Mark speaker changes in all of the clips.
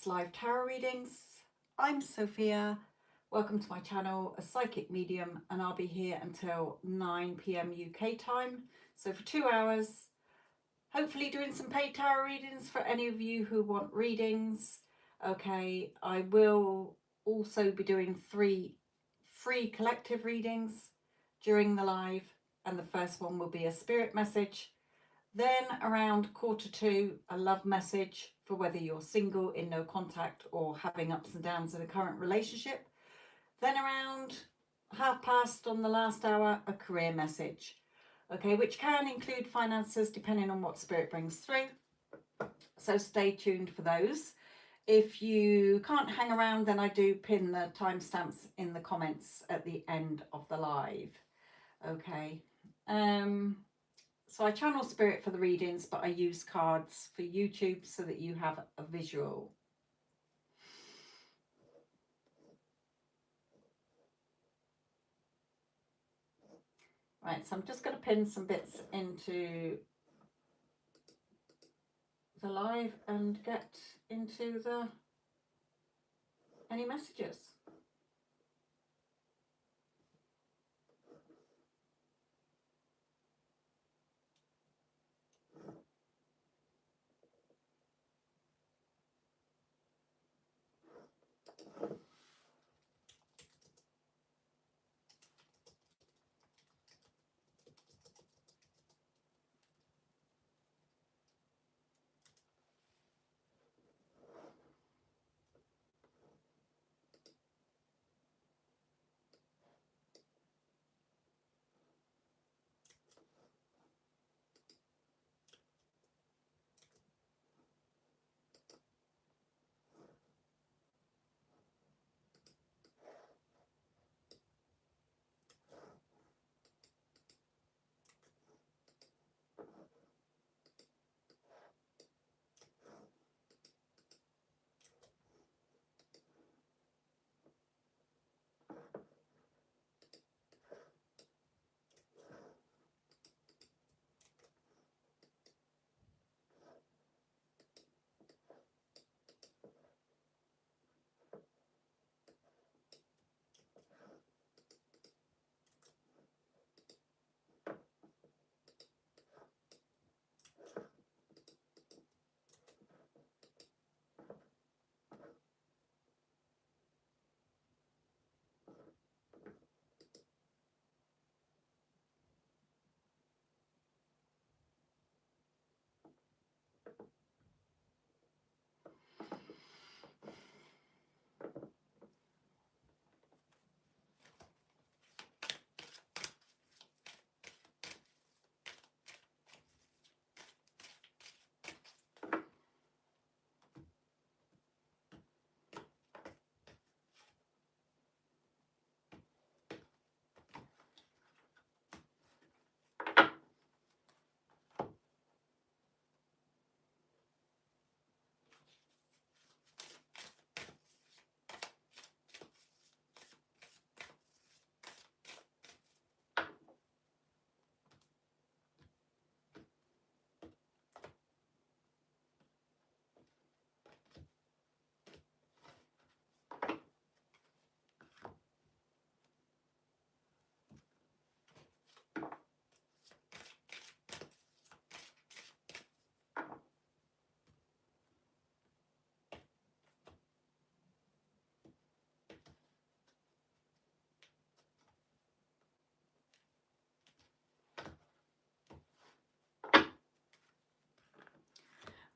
Speaker 1: It's live tarot readings. I'm Sophia. Welcome to my channel, a psychic medium, and I'll be here until 9 p.m. UK time. So for 2 hours, hopefully doing some paid tarot readings for any of you who want readings. Okay, I will also be doing 3 free collective readings during the live, and the first one will be a spirit message. Then around 1:45, a love message for whether you're single, in no contact, or having ups and downs in a current relationship. Then around 1:30 on the last hour, a career message, okay, which can include finances depending on what spirit brings through. So stay tuned for those. If you can't hang around, then I do pin the timestamps in the comments at the end of the live. Okay. So I channel spirit for the readings, but I use cards for YouTube so that you have a visual. Right, so I'm just going to pin some bits into the live and get into any messages.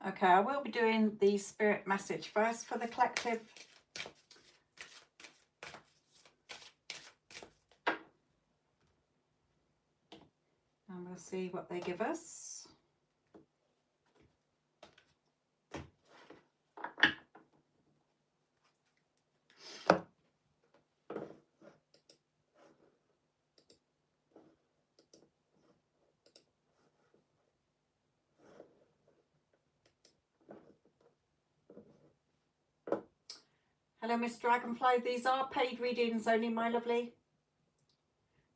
Speaker 1: Okay, I will be doing the spirit message first for the collective. And we'll see what they give us. Hello, Miss Dragonfly. These are paid readings only, my lovely.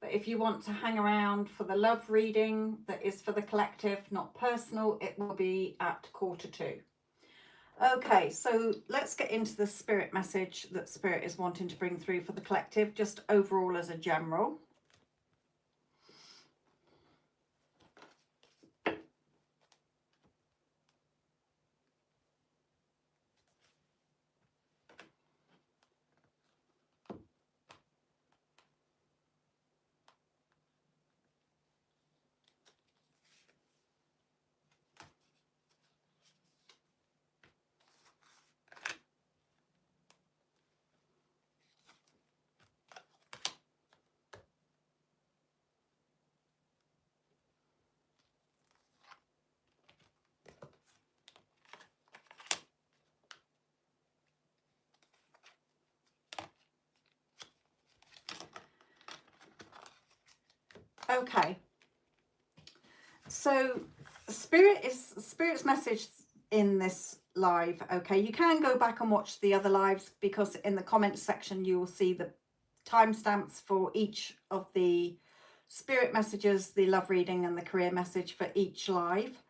Speaker 1: But if you want to hang around for the love reading that is for the collective, not personal, it will be at 1:45. Okay, so let's get into the spirit message that spirit is wanting to bring through for the collective, just overall as a general. Okay, so spirit's message in this live. Okay, you can go back and watch the other lives, because in the comments section you will see the timestamps for each of the spirit messages, the love reading and the career message for each live.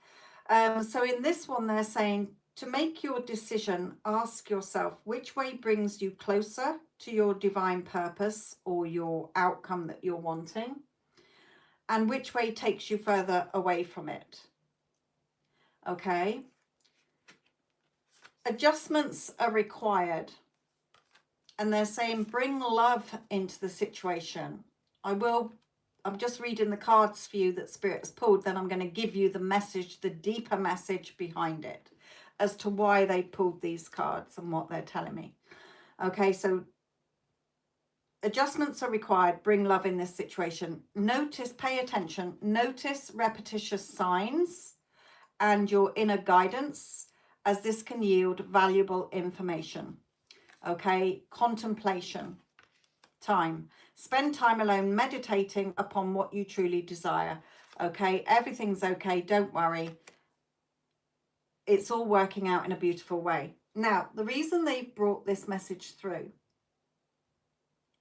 Speaker 1: So in this one they're saying, to make your decision, ask yourself which way brings you closer to your divine purpose or your outcome that you're wanting, and which way takes you further away from it. Okay. Adjustments are required. And they're saying, bring love into the situation. I'm just reading the cards for you that Spirit has pulled. Then I'm going to give you the message, the deeper message behind it, as to why they pulled these cards and what they're telling me. Okay, so adjustments are required. Bring love in this situation. Notice, pay attention, notice repetitious signs and your inner guidance, as this can yield valuable information. Okay, contemplation, time. Spend time alone meditating upon what you truly desire. Okay, everything's okay, don't worry. It's all working out in a beautiful way. Now, the reason they brought this message through,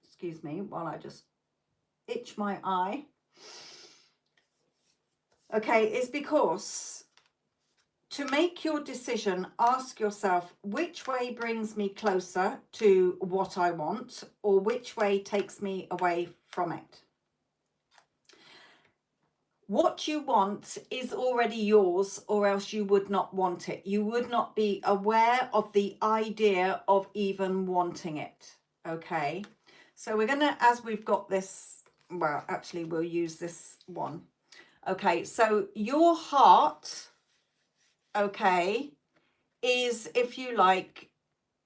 Speaker 1: excuse me while I just itch my eye, okay, is because to make your decision, ask yourself, which way brings me closer to what I want, or which way takes me away from it? What you want is already yours, or else you would not want it. You would not be aware of the idea of even wanting it. Okay, so we're gonna, as we've got this, well, actually we'll use this one. Okay, so your heart, okay, is, if you like,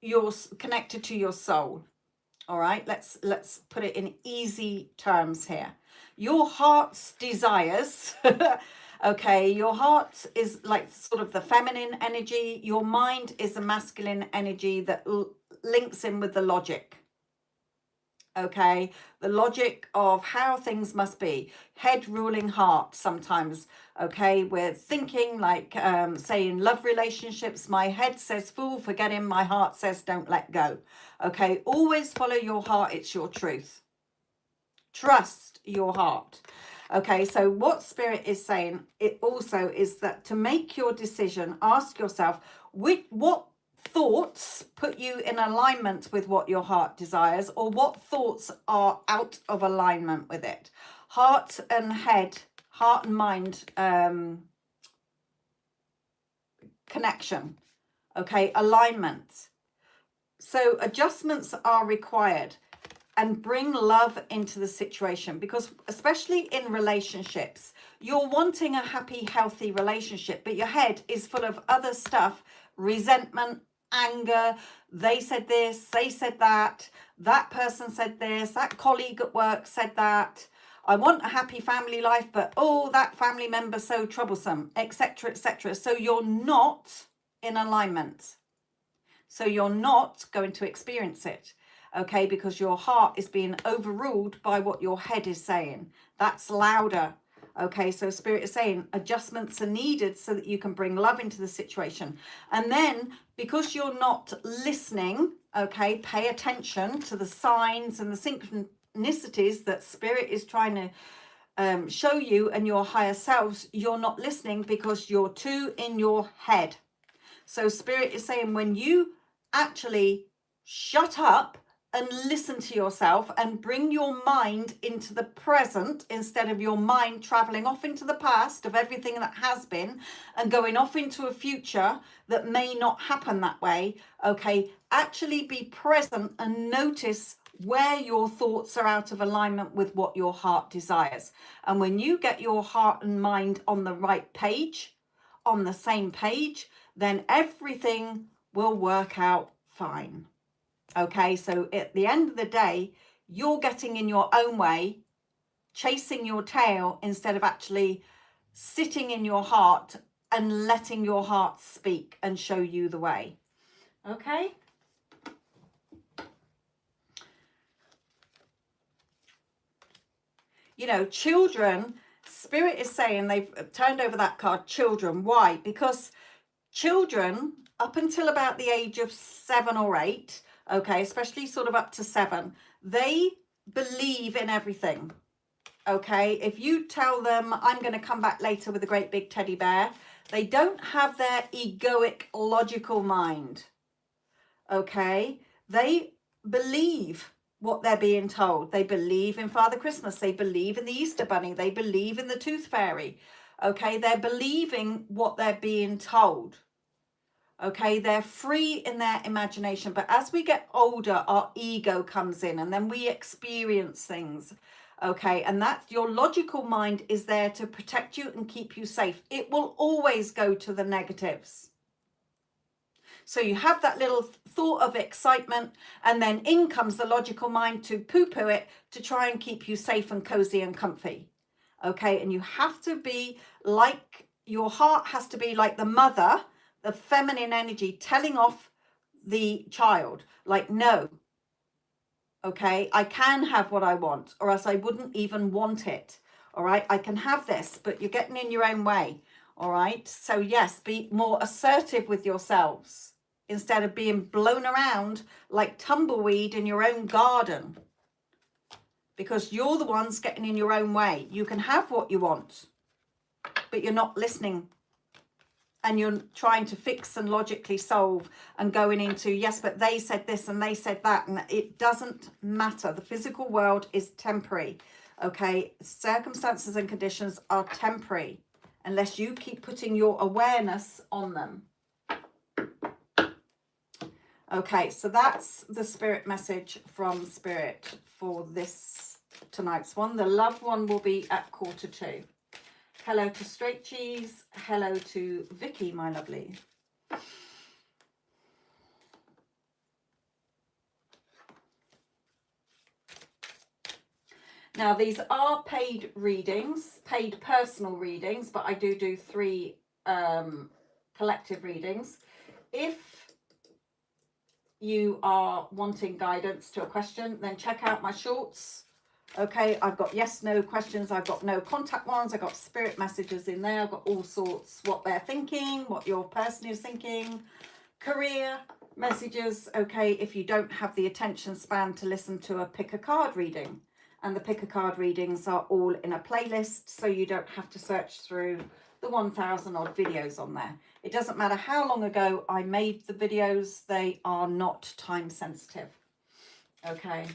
Speaker 1: you're connected to your soul. All right, let's put it in easy terms here. Your heart's desires, okay, your heart is like sort of the feminine energy. Your mind is a masculine energy that links in with the logic. Okay, the logic of how things must be. Head ruling heart sometimes. Okay, we're thinking like, say in love relationships, my head says fool, forgetting, my heart says don't let go. Okay, always follow your heart, it's your truth. Trust your heart. Okay, so what Spirit is saying, it also is that to make your decision, ask yourself, what thoughts put you in alignment with what your heart desires, or what thoughts are out of alignment with it. Heart and head, heart and mind connection. Okay, alignment. So adjustments are required, and bring love into the situation, because especially in relationships, you're wanting a happy, healthy relationship, but your head is full of other stuff, resentment, anger. They said this, they said that, that person said this, that colleague at work said that. I want a happy family life, but oh, that family member's so troublesome, etc., etc. So you're not in alignment. So you're not going to experience it. Okay, because your heart is being overruled by what your head is saying. That's louder. Okay, so Spirit is saying adjustments are needed so that you can bring love into the situation. And then, because you're not listening, okay, pay attention to the signs and the synchronicities that Spirit is trying to show you and your higher selves. You're not listening because you're too in your head. So Spirit is saying when you actually shut up and listen to yourself and bring your mind into the present instead of your mind traveling off into the past of everything that has been and going off into a future that may not happen that way. Okay, actually be present and notice where your thoughts are out of alignment with what your heart desires. And when you get your heart and mind on the right page, on the same page, then everything will work out fine. Okay, so at the end of the day, you're getting in your own way, chasing your tail instead of actually sitting in your heart and letting your heart speak and show you the way. Okay? You know, children, Spirit is saying they've turned over that card, children. Why? Because children, up until about the age of 7 or 8, okay, especially sort of up to 7, they believe in everything. Okay, if you tell them I'm going to come back later with a great big teddy bear, they don't have their egoic logical mind. Okay, they believe what they're being told. They believe in Father Christmas, they believe in the Easter Bunny, they believe in the Tooth Fairy. Okay, they're believing what they're being told. Okay, they're free in their imagination, but as we get older, our ego comes in and then we experience things. Okay, and that's your logical mind is there to protect you and keep you safe. It will always go to the negatives. So you have that little thought of excitement, and then in comes the logical mind to poo-poo it to try and keep you safe and cozy and comfy. Okay, and you have to be like, your heart has to be like the mother, the feminine energy telling off the child, like, no, okay, I can have what I want, or else I wouldn't even want it. All right, I can have this, but you're getting in your own way. All right, so yes, be more assertive with yourselves instead of being blown around like tumbleweed in your own garden, because you're the ones getting in your own way. You can have what you want, but you're not listening, and you're trying to fix and logically solve and going into, yes, but they said this and they said that, and it doesn't matter. The physical world is temporary. Okay, circumstances and conditions are temporary unless you keep putting your awareness on them. Okay, so that's the Spirit message from Spirit for this tonight's one. The love one will be at 1:45. Hello to Straight Cheese. Hello to Vicky, my lovely. Now, these are paid readings, paid personal readings, but I do 3 collective readings. If you are wanting guidance to a question, then check out my shorts. Okay, I've got yes, no questions. I've got no contact ones. I've got spirit messages in there. I've got all sorts, what they're thinking, what your person is thinking, career messages. Okay, if you don't have the attention span to listen to a pick a card reading, and the pick a card readings are all in a playlist, so you don't have to search through the 1,000 odd videos on there. It doesn't matter how long ago I made the videos, they are not time sensitive. Okay.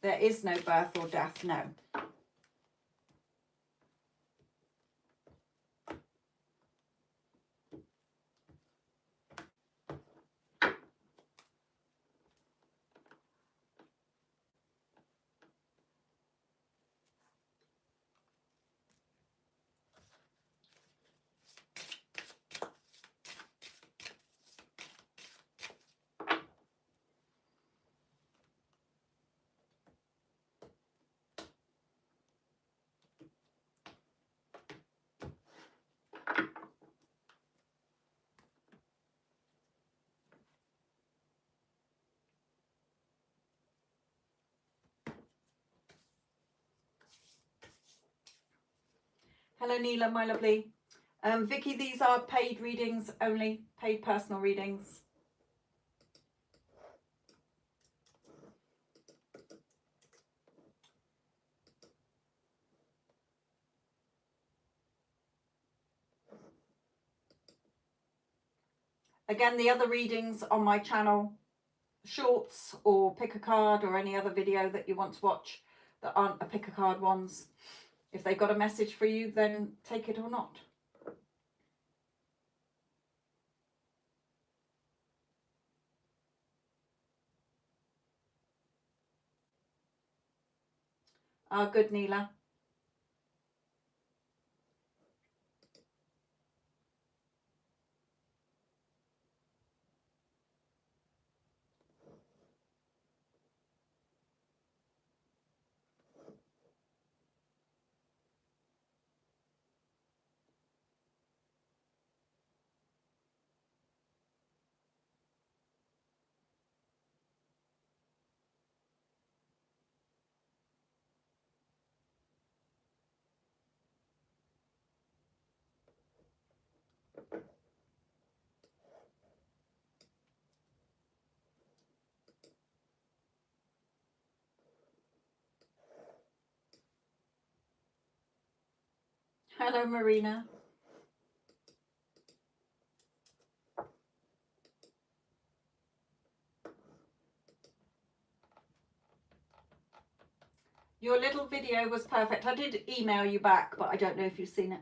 Speaker 1: There is no birth or death, no. Hello, Neela, my lovely. Vicky, these are paid readings only, paid personal readings. Again, the other readings on my channel, shorts or pick a card or any other video that you want to watch that aren't a pick a card ones, if they got a message for you, then take it or not. Good, Neela. Hello, Marina. Your little video was perfect. I did email you back, but I don't know if you've seen it.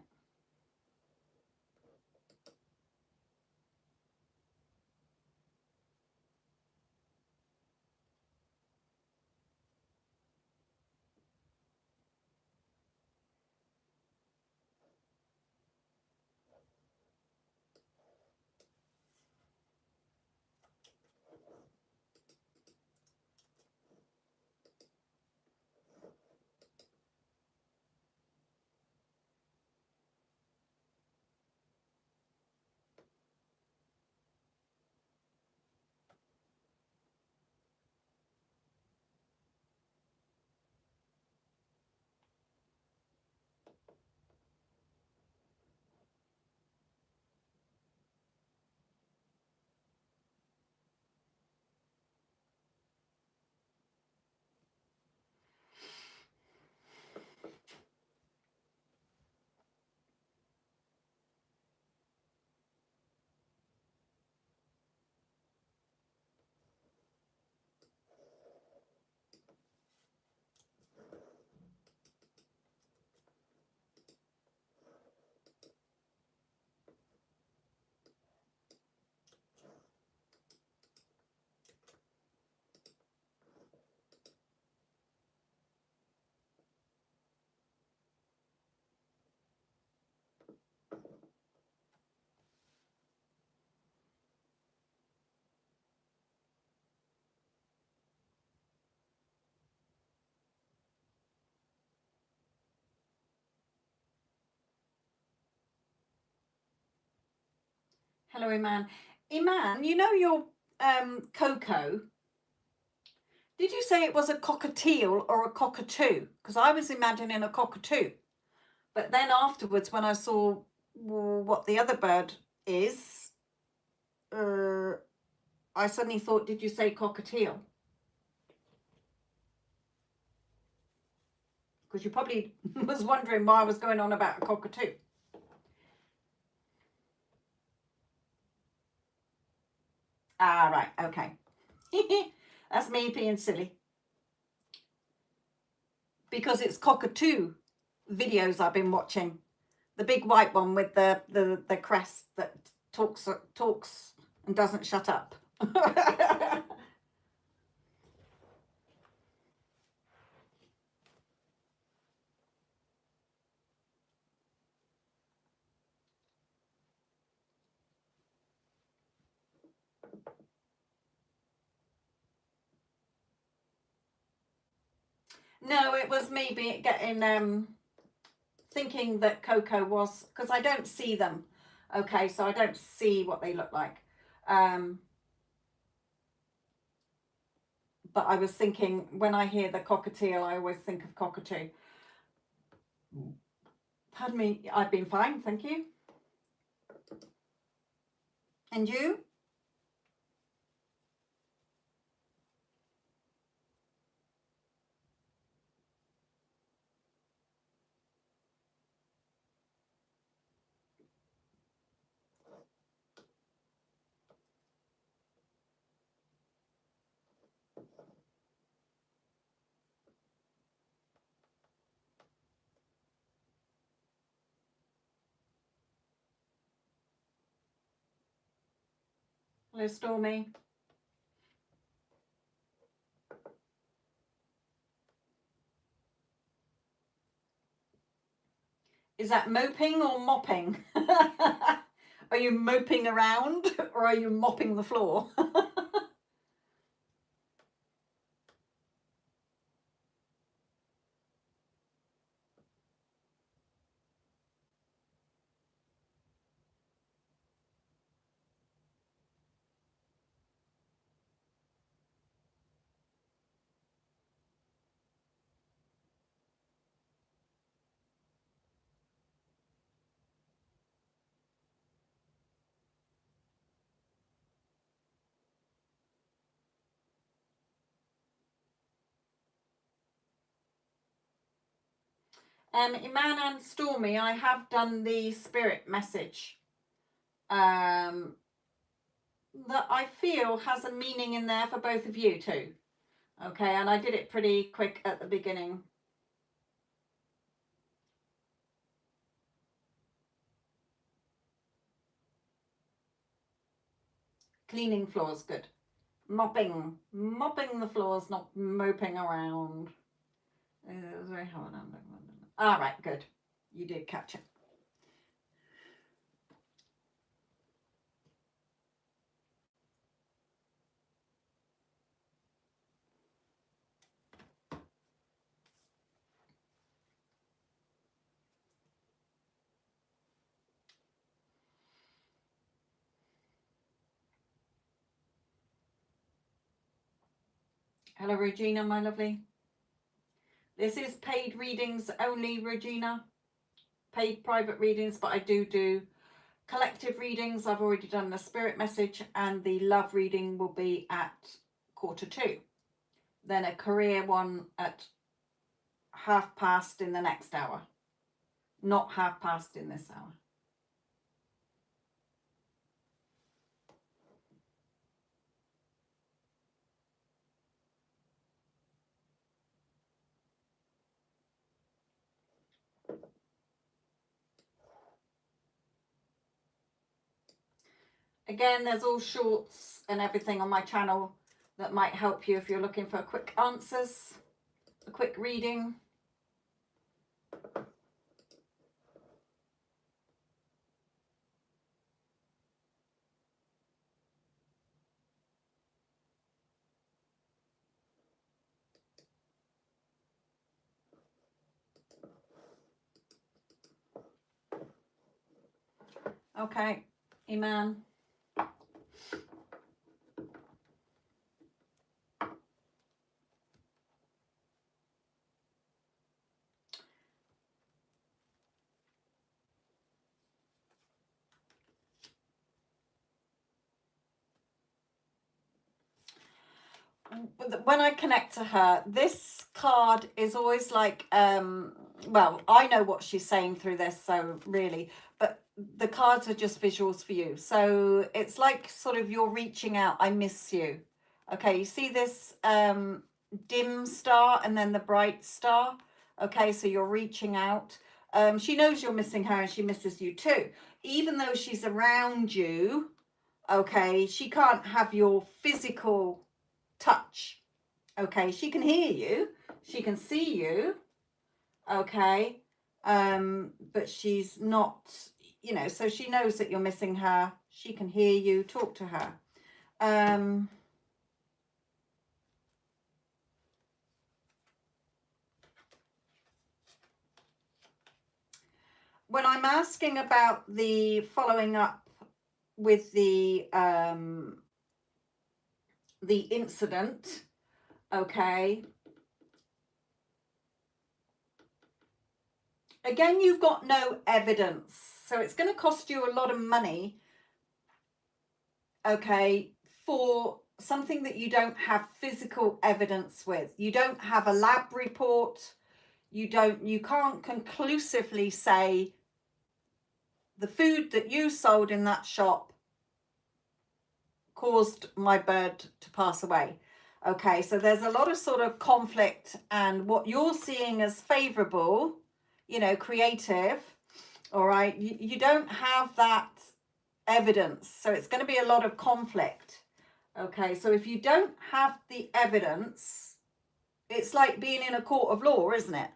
Speaker 1: Hello, Iman. Iman, you know your Coco, did you say it was a cockatiel or a cockatoo? Because I was imagining a cockatoo. But then afterwards, when I saw what the other bird is, I suddenly thought, did you say cockatiel? Because you probably was wondering why I was going on about a cockatoo. Ah, right, okay. That's me being silly. Because it's cockatoo videos I've been watching. The big white one with the crest that talks and doesn't shut up. No, it was me getting thinking that Coco was, because I don't see them. Okay, so I don't see what they look like. But I was thinking, when I hear the cockatiel, I always think of cockatoo. Pardon me, I've been fine, thank you. And you? Hello, Stormy. Is that moping or mopping? Are you moping around or are you mopping the floor? Iman and Stormy, I have done the spirit message that I feel has a meaning in there for both of you too. Okay, and I did it pretty quick at the beginning. Cleaning floors, good. Mopping the floors, not moping around. All right, good. You did catch it. Hello, Regina, my lovely. This is paid readings only, Regina. Paid private readings, but I do collective readings. I've already done the spirit message, and the love reading will be at 1:45. Then a career one at 1:30 in the next hour. Not 1:30 in this hour. Again, there's all shorts and everything on my channel that might help you if you're looking for quick answers, a quick reading. Okay, Iman. When I connect to her, this card is always like, well, I know what she's saying through this, so really, but the cards are just visuals for you. So it's like sort of you're reaching out, I miss you. Okay, you see this dim star and then the bright star? Okay, so you're reaching out. She knows you're missing her and she misses you too. Even though she's around you, okay, she can't have your physical touch. Okay, she can hear you, she can see you, okay, but she's not, you know, so she knows that you're missing her. She can hear you, talk to her. When I'm asking about the following up with the incident, okay, again, you've got no evidence, so it's going to cost you a lot of money, okay, for something that you don't have physical evidence with. You don't have a lab report. You can't conclusively say the food that you sold in that shop caused my bird to pass away. Okay, so there's a lot of sort of conflict, and what you're seeing as favorable, you know, creative, all right, you don't have that evidence. So it's going to be a lot of conflict. Okay, so if you don't have the evidence, it's like being in a court of law, isn't it?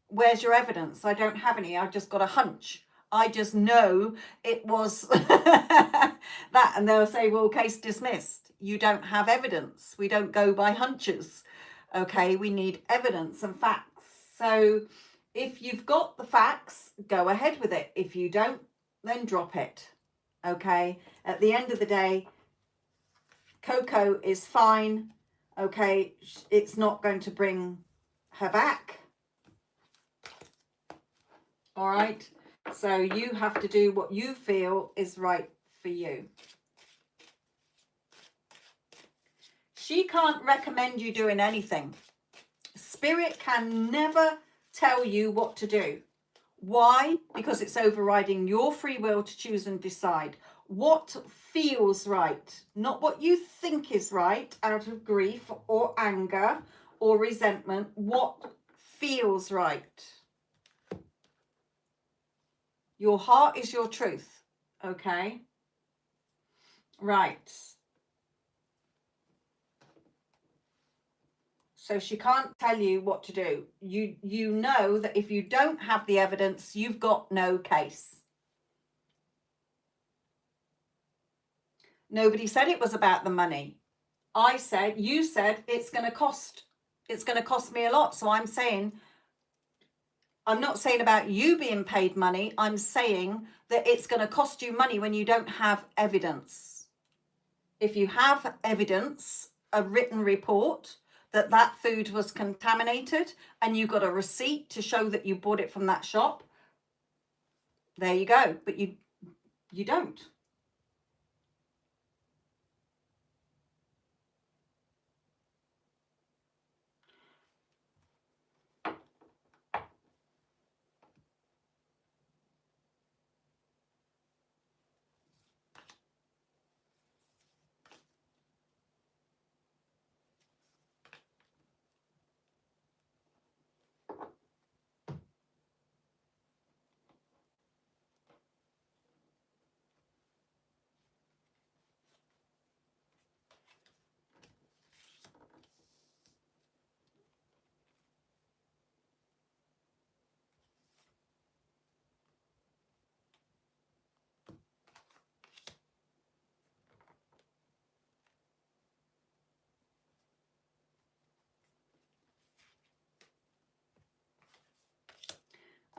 Speaker 1: Where's your evidence? I don't have any. I've just got a hunch. I just know it was that. And they'll say, well, case dismissed. You don't have evidence. We don't go by hunches. Okay, we need evidence and facts. So if you've got the facts, go ahead with it. If you don't, then drop it. Okay, at the end of the day, Coco is fine. Okay, it's not going to bring her back. All right, so you have to do what you feel is right for you. She can't recommend you doing anything. Spirit can never tell you what to do. Why? Because it's overriding your free will to choose and decide what feels right, not what you think is right out of grief or anger or resentment, what feels right. Your heart is your truth, okay? Right. So she can't tell you what to do. You know that if you don't have the evidence, you've got no case. Nobody said it was about the money. You said it's going to cost me a lot. So I'm not saying about you being paid money. I'm saying that it's going to cost you money when you don't have evidence. If you have evidence, a written report that food was contaminated and you got a receipt to show that you bought it from that shop, there you go. But you don't.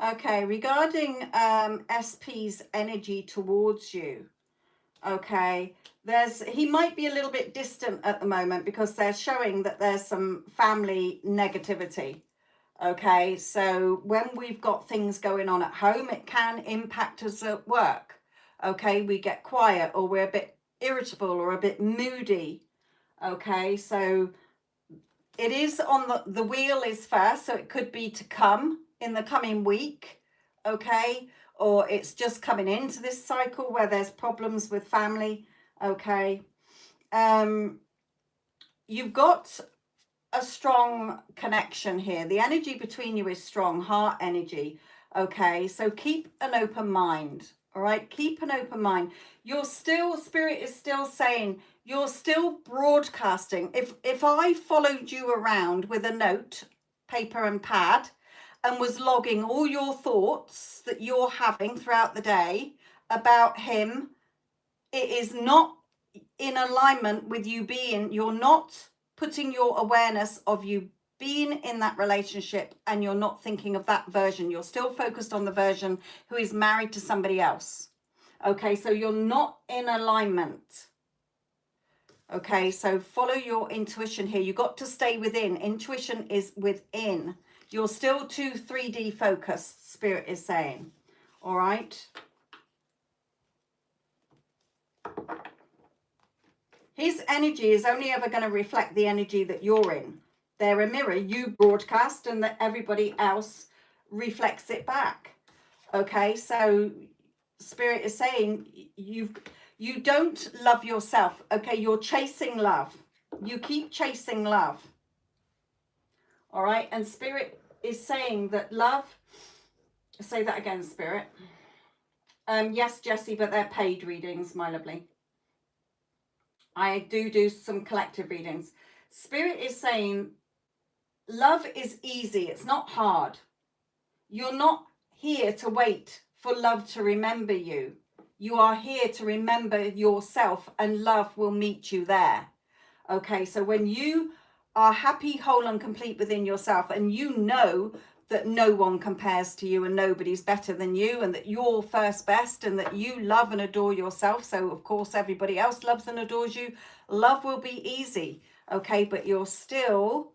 Speaker 1: Okay, regarding SP's energy towards you, okay, he might be a little bit distant at the moment because they're showing that there's some family negativity. Okay, so when we've got things going on at home, it can impact us at work. Okay, we get quiet or we're a bit irritable or a bit moody. Okay, so it is on the wheel is first, so it could be to come in the coming week. Okay, or it's just coming into this cycle where there's problems with family. Okay, you've got a strong connection here. The energy between you is strong, heart energy. Okay, so keep an open mind. All right, keep an open mind. Spirit is still saying you're still broadcasting. If I followed you around with a note, paper and pad, and was logging all your thoughts that you're having throughout the day about him, it is not in alignment with you're not putting your awareness of you being in that relationship, and you're not thinking of that version. You're still focused on the version who is married to somebody else. Okay, so you're not in alignment. Okay, so follow your intuition here. You got to stay within. Intuition is within. You're still too 3D focused, Spirit is saying. All right. His energy is only ever going to reflect the energy that you're in. They're a mirror. You broadcast and that everybody else reflects it back. Okay, so Spirit is saying you don't love yourself. Okay, you're chasing love. You keep chasing love. All right, and Spirit is saying that love, say that again, Spirit. Yes, Jessie, but they're paid readings, my lovely. I do some collective readings. Spirit is saying love is easy. It's not hard. You're not here to wait for love to remember you. You are here to remember yourself, and love will meet you there. Okay, so when you are happy, whole and complete within yourself, and you know that no one compares to you and nobody's better than you, and that you're first best, and that you love and adore yourself, so of course everybody else loves and adores you, love will be easy. Okay, but you're still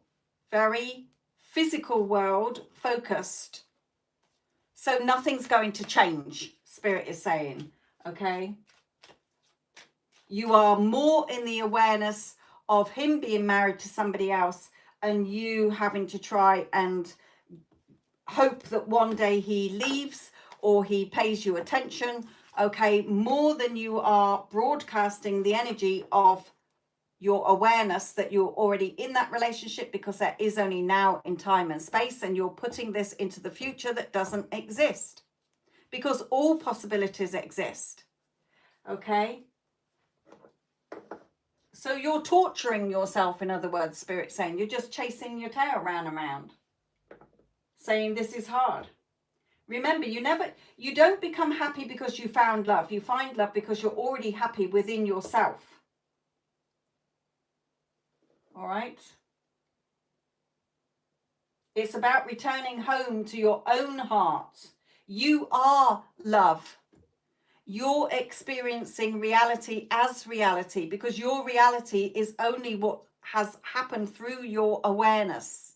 Speaker 1: very physical world focused, so nothing's going to change, Spirit is saying. Okay, you are more in the awareness of him being married to somebody else, and you having to try and hope that one day he leaves or he pays you attention. Okay, more than you are broadcasting the energy of your awareness that you're already in that relationship, because that is only now in time and space, and you're putting this into the future that doesn't exist, because all possibilities exist. Okay, so you're torturing yourself, in other words, Spirit saying you're just chasing your tail round and round, saying this is hard. Remember, you don't become happy because you found love. You find love because you're already happy within yourself. All right? It's about returning home to your own heart. You are love. You're experiencing reality as reality, because your reality is only what has happened through your awareness.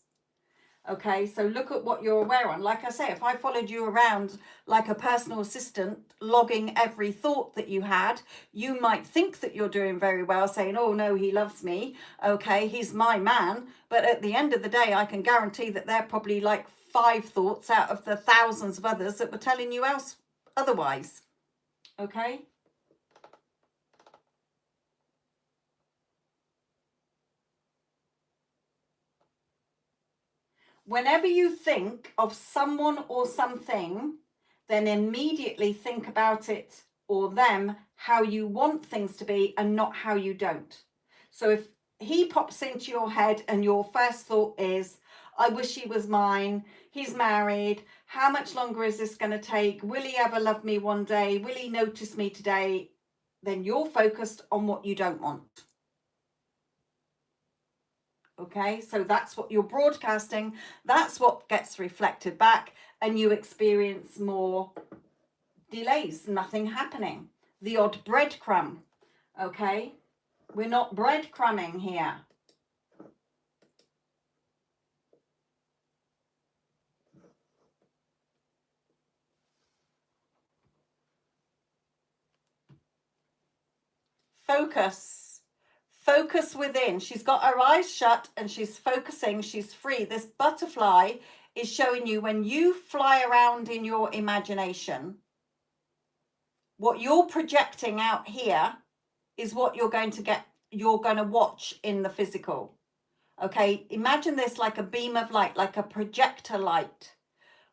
Speaker 1: Okay, so look at what you're aware on. Like I say, if I followed you around like a personal assistant, logging every thought that you had, you might think that you're doing very well, saying, oh no, he loves me. Okay, he's my man. But at the end of the day, I can guarantee that they're probably like 5 thoughts out of the thousands of others that were telling you else otherwise. Okay. Whenever you think of someone or something, then immediately think about it or them how you want things to be and not how you don't. So if he pops into your head and your first thought is, I wish he was mine, he's married, how much longer is this going to take? Will he ever love me one day? Will he notice me today? Then you're focused on what you don't want. Okay, so that's what you're broadcasting. That's what gets reflected back, and you experience more delays, nothing happening. The odd breadcrumb. Okay, we're not breadcrumbing here. Focus within. She's got her eyes shut and she's focusing. She's free. This butterfly is showing you when you fly around in your imagination, what you're projecting out here is what you're going to watch in the physical. Okay, imagine this like a beam of light, like a projector light.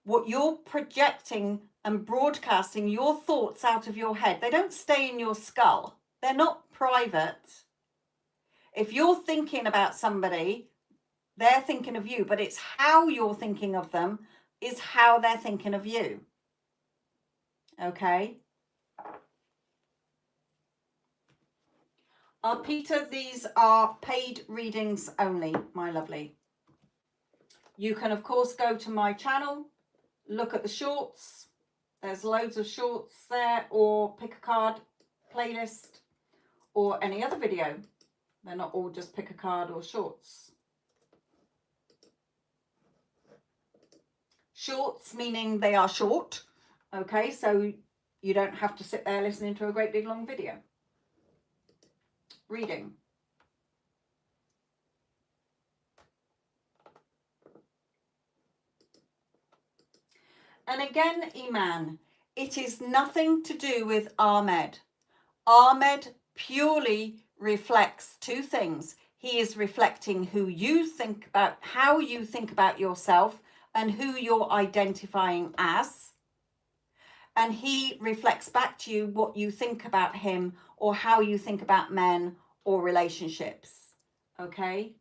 Speaker 1: What you're projecting and broadcasting, your thoughts out of your head, they don't stay in your skull. They're not private. If you're thinking about somebody, they're thinking of you, but it's how you're thinking of them is how they're thinking of you. Okay. Peter, these are paid readings only, my lovely. You can, of course, go to my channel, look at the shorts. There's loads of shorts there, or pick a card playlist, or any other video. They're not all just pick a card or shorts. Shorts meaning they are short. Okay, so you don't have to sit there listening to a great big long video. Reading. And again, Iman, it is nothing to do with Ahmed. Ahmed purely reflects 2 things. He is reflecting who you think about, how you think about yourself, and who you're identifying as. and he reflects back to you what you think about him or how you think about men or relationships. Okay.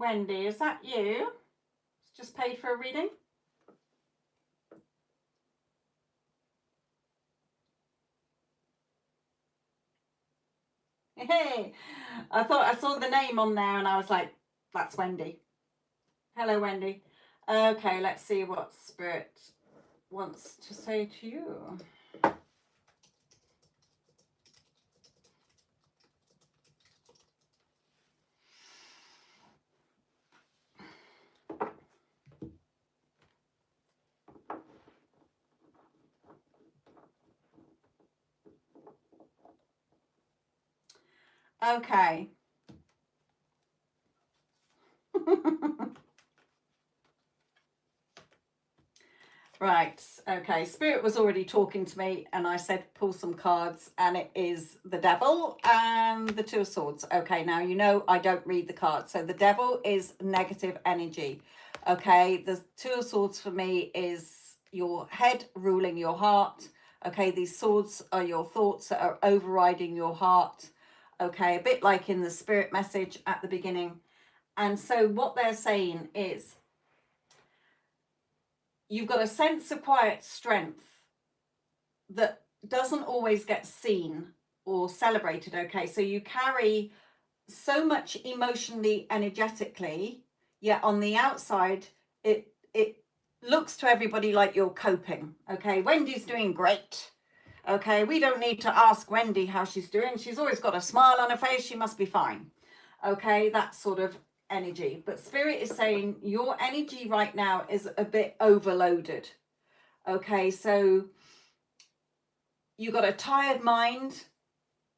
Speaker 1: Wendy, is that you? Just paid for a reading? Hey, I thought I saw the name on there and I was like, that's Wendy. Hello, Wendy. Okay, let's see what Spirit wants to say to you. Okay. Right, okay. Spirit was already talking to me and I said pull some cards, and it is the Devil and the Two of Swords. Okay, now you know I don't read the cards. So the Devil is negative energy. Okay, the Two of Swords for me is your head ruling your heart. Okay, these swords are your thoughts that are overriding your heart. Okay, a bit like in the Spirit message at the beginning. And so what they're saying is, you've got a sense of quiet strength that doesn't always get seen or celebrated. Okay, so you carry so much emotionally, energetically, yet on the outside it looks to everybody like you're coping. Okay, Wendy's doing great. Okay, we don't need to ask Wendy how she's doing. She's always got a smile on her face. She must be fine. Okay, that sort of energy. But Spirit is saying your energy right now is a bit overloaded. Okay, so you've got a tired mind,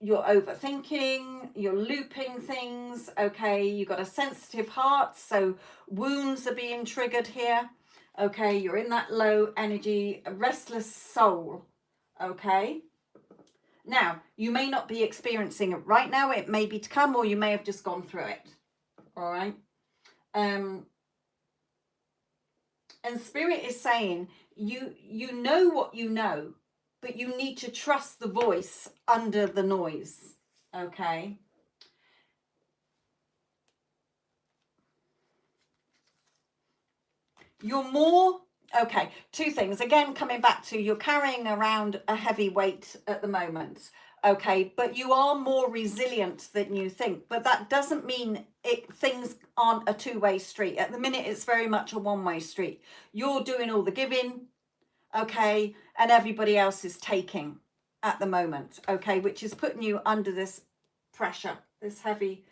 Speaker 1: you're overthinking, you're looping things. Okay, you've got a sensitive heart, so wounds are being triggered here. Okay, you're in that low energy, a restless soul. Okay, now you may not be experiencing it right now, it may be to come, or you may have just gone through it. All right. And Spirit is saying you know what you know, but you need to trust the voice under the noise. Okay. You're more, okay, two things. Again, coming back to, you're carrying around a heavy weight at the moment. Okay, but you are more resilient than you think. But that doesn't mean things aren't a two-way street. At the minute, it's very much a one-way street. You're doing all the giving, okay, and everybody else is taking at the moment, okay, which is putting you under this pressure, this heavy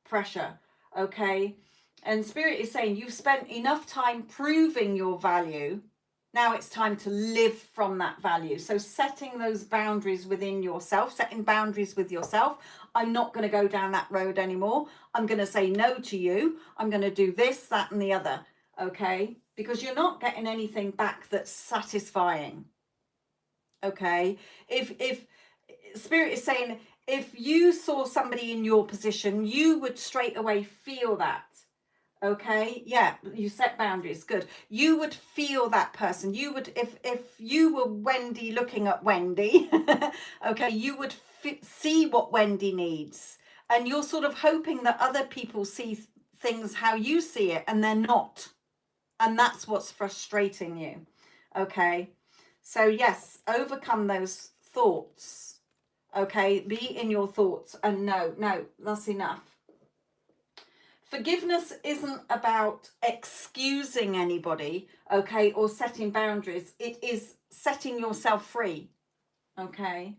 Speaker 1: pressure, okay. And Spirit is saying you've spent enough time proving your value. Now it's time to live from that value. So setting those boundaries within yourself, setting boundaries with yourself. I'm not going to go down that road anymore. I'm going to say no to you. I'm going to do this, that, and the other. Okay, because you're not getting anything back that's satisfying. Okay, if Spirit is saying, if you saw somebody in your position, you would straight away feel that. Okay, yeah, you set boundaries, good. You would feel that person. You would, if you were Wendy looking at Wendy, okay, you would see what Wendy needs, and you're sort of hoping that other people see things how you see it, and they're not. And that's what's frustrating you. Okay, so yes, overcome those thoughts. Okay, be in your thoughts, and no, that's enough. Forgiveness isn't about excusing anybody, okay, or setting boundaries. It is setting yourself free. Okay.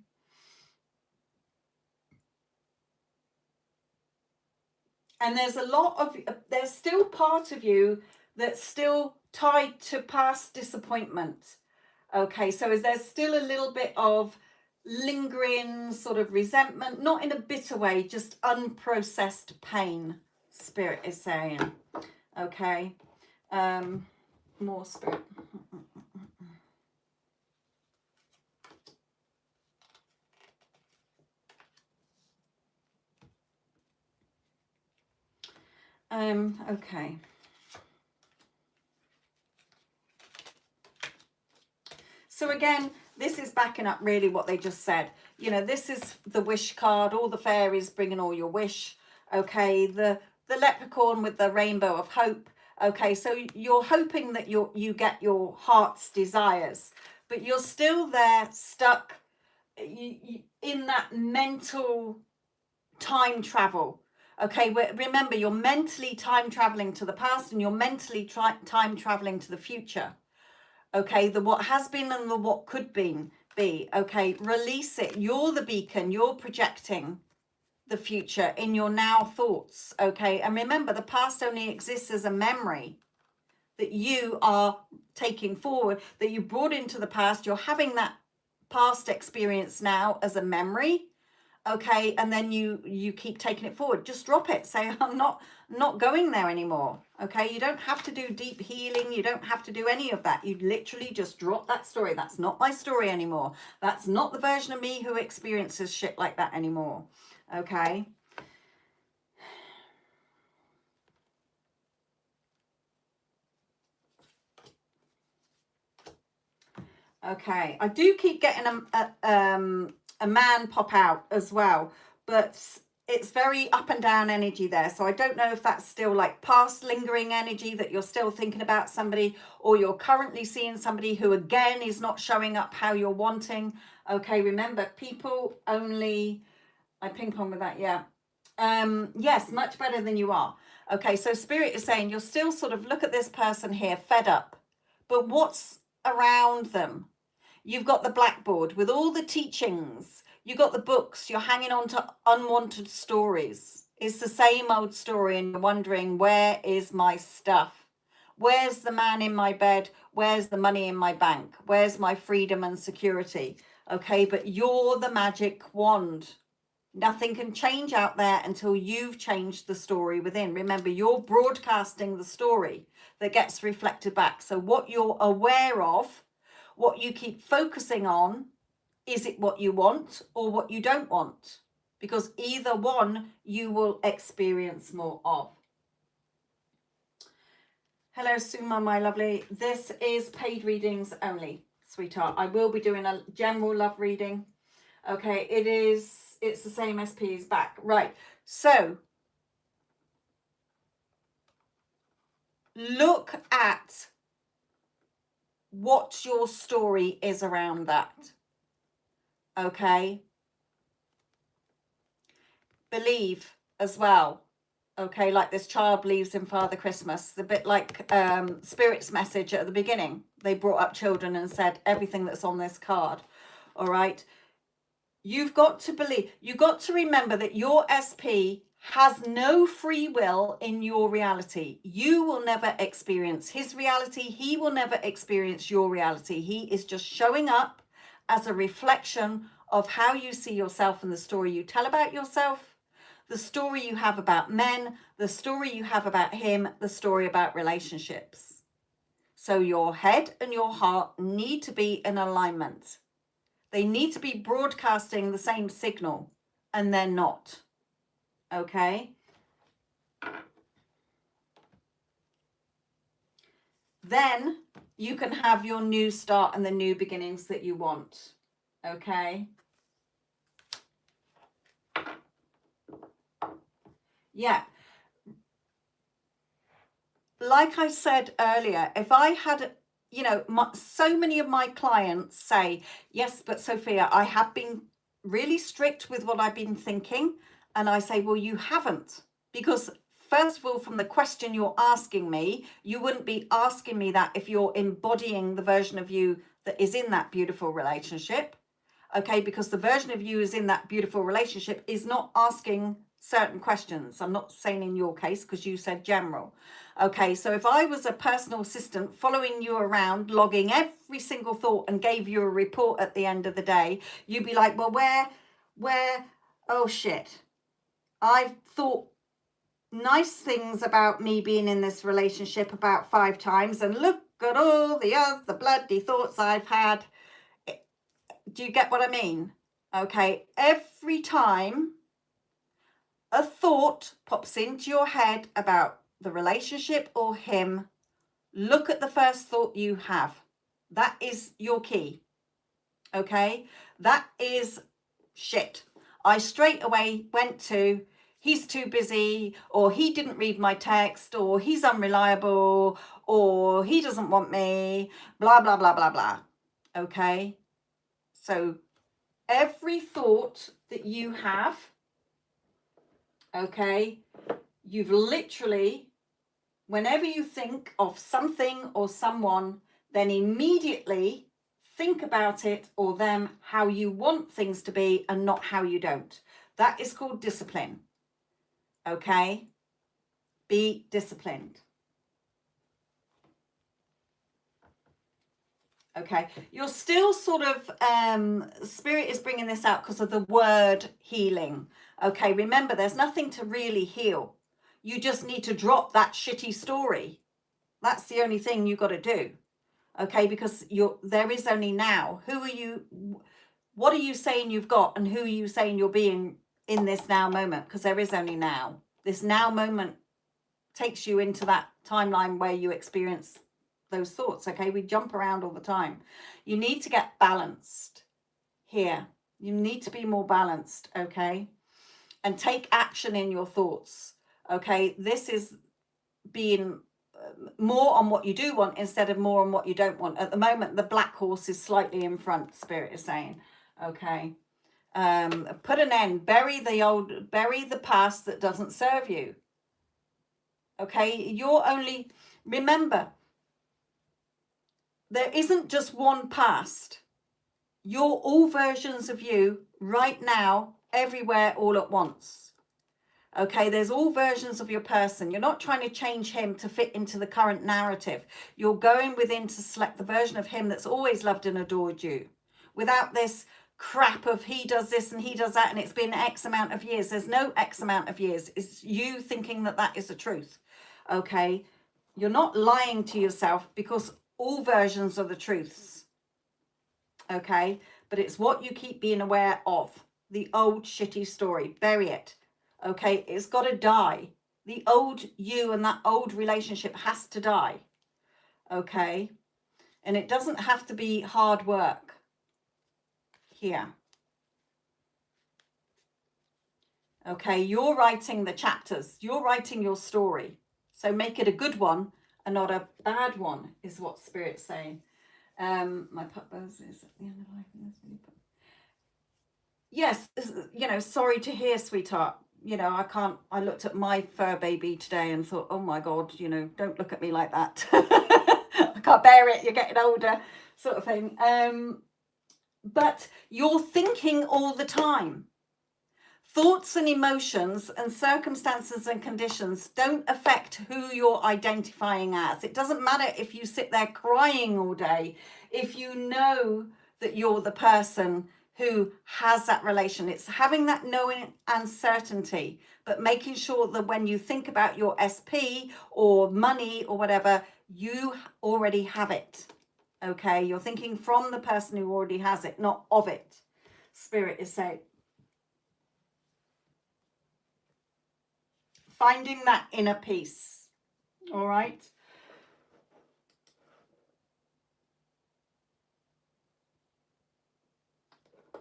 Speaker 1: And there's still part of you that's still tied to past disappointment. Okay, so there's still a little bit of lingering sort of resentment, not in a bitter way, just unprocessed pain, Spirit is saying. Okay, more Spirit. Okay. So again, this is backing up really what they just said. You know, this is the wish card, all the fairies bringing all your wish. Okay, the leprechaun with the rainbow of hope. Okay, so you're hoping that you get your heart's desires, but you're still there stuck in that mental time travel. Okay, remember, you're mentally time traveling to the past, and you're mentally time traveling to the future. Okay, the what has been and the what could be. Okay, release it. You're the beacon. You're projecting the future in your now thoughts. Okay, and remember, the past only exists as a memory that you are taking forward, that you brought into the past. You're having that past experience now as a memory. Okay, and then you keep taking it forward. Just drop it. Say, I'm not going there anymore. Okay, you don't have to do deep healing. You don't have to do any of that. You literally just drop that story. That's not my story anymore. That's not the version of me who experiences shit like that anymore. Okay. Okay, I do keep getting a man pop out as well, but it's very up and down energy there. So I don't know if that's still like past lingering energy that you're still thinking about somebody, or you're currently seeing somebody who again is not showing up how you're wanting. Okay, remember, people only, I ping pong with that, yeah. Yes, much better than you are. Okay, so Spirit is saying you'll still sort of look at this person here, fed up, but what's around them? You've got the blackboard with all the teachings. You've got the books. You're hanging on to unwanted stories. It's the same old story, and you're wondering, where is my stuff? Where's the man in my bed? Where's the money in my bank? Where's my freedom and security? Okay, but you're the magic wand. Nothing can change out there until you've changed the story within. Remember, you're broadcasting the story that gets reflected back. So what you're aware of, what you keep focusing on, is it what you want or what you don't want? Because either one you will experience more of. Hello, Suma, my lovely. This is paid readings only, sweetheart. I will be doing a general love reading. Okay, it's the same SP as back. Right, so look at what your story is around that. Okay, believe as well. Okay, like this child believes in Father Christmas, a bit like Spirit's message at the beginning. They brought up children and said everything that's on this card. All right, you've got to believe, you've got to remember that your SP has no free will in your reality. You will never experience his reality. He will never experience your reality. He is just showing up as a reflection of how you see yourself and the story you tell about yourself, the story you have about men, the story you have about him, the story about relationships. So your head and your heart need to be in alignment. They need to be broadcasting the same signal, and they're not. Okay? Then you can have your new start and the new beginnings that you want. Okay? Yeah. Like I said earlier, if I had, you know, so many of my clients say, yes, but Sophia, I have been really strict with what I've been thinking. And I say, well, you haven't, because first of all, from the question you're asking me, you wouldn't be asking me that if you're embodying the version of you that is in that beautiful relationship. Okay, because the version of you is in that beautiful relationship is not asking certain questions. I'm not saying in your case because you said general. Okay, so if I was a personal assistant following you around, logging every single thought and gave you a report at the end of the day, you'd be like, well, oh shit, I've thought nice things about me being in this relationship about 5 times, and look at all the other bloody thoughts I've had. Do you get what I mean? Okay, every time a thought pops into your head about the relationship or him, look at the first thought you have. That is your key. Okay, that is shit. I straight away went to, he's too busy, or he didn't read my text, or he's unreliable, or he doesn't want me, blah, blah, blah, blah, blah. Okay, so every thought that you have, okay, you've literally, whenever you think of something or someone, then immediately think about it or them how you want things to be and not how you don't. That is called discipline. Okay? Be disciplined. Okay, you're still sort of, Spirit is bringing this out because of the word healing. Okay, remember, there's nothing to really heal. You just need to drop that shitty story. That's the only thing you got to do. Okay, because there is only now. Who are you? What are you saying you've got, and who are you saying you're being in this now moment? Because there is only now. This now moment takes you into that timeline where you experience those thoughts. Okay, we jump around all the time. You need to get balanced here. You need to be more balanced. Okay, and take action in your thoughts. Okay, this is being more on what you do want instead of more on what you don't want. At the moment, the black horse is slightly in front, Spirit is saying. Okay, put an end, bury the past that doesn't serve you. Okay, remember, there isn't just one past. You're all versions of you right now, everywhere, all at once. Okay, there's all versions of your person. You're not trying to change him to fit into the current narrative. You're going within to select the version of him that's always loved and adored you, without this crap of he does this and he does that and it's been X amount of years. There's no X amount of years. It's you thinking that that is the truth. Okay, you're not lying to yourself because all versions are the truths. Okay, but it's what you keep being aware of. The old shitty story. Bury it. Okay, it's got to die. The old you and that old relationship has to die. Okay, and it doesn't have to be hard work here. Okay, you're writing the chapters. You're writing your story. So make it a good one and not a bad one, is what Spirit's saying. My pup Buzz is at the end of life. Yes, sorry to hear, sweetheart. I looked at my fur baby today and thought, oh my God, don't look at me like that. I can't bear it. You're getting older, sort of thing. But you're thinking all the time. Thoughts and emotions and circumstances and conditions don't affect who you're identifying as. It doesn't matter if you sit there crying all day, if you know that you're the person who has that relation. It's having that knowing and certainty, but making sure that when you think about your SP or money or whatever, you already have it. Okay, you're thinking from the person who already has it, not of it. Spirit is saying, finding that inner peace. All right.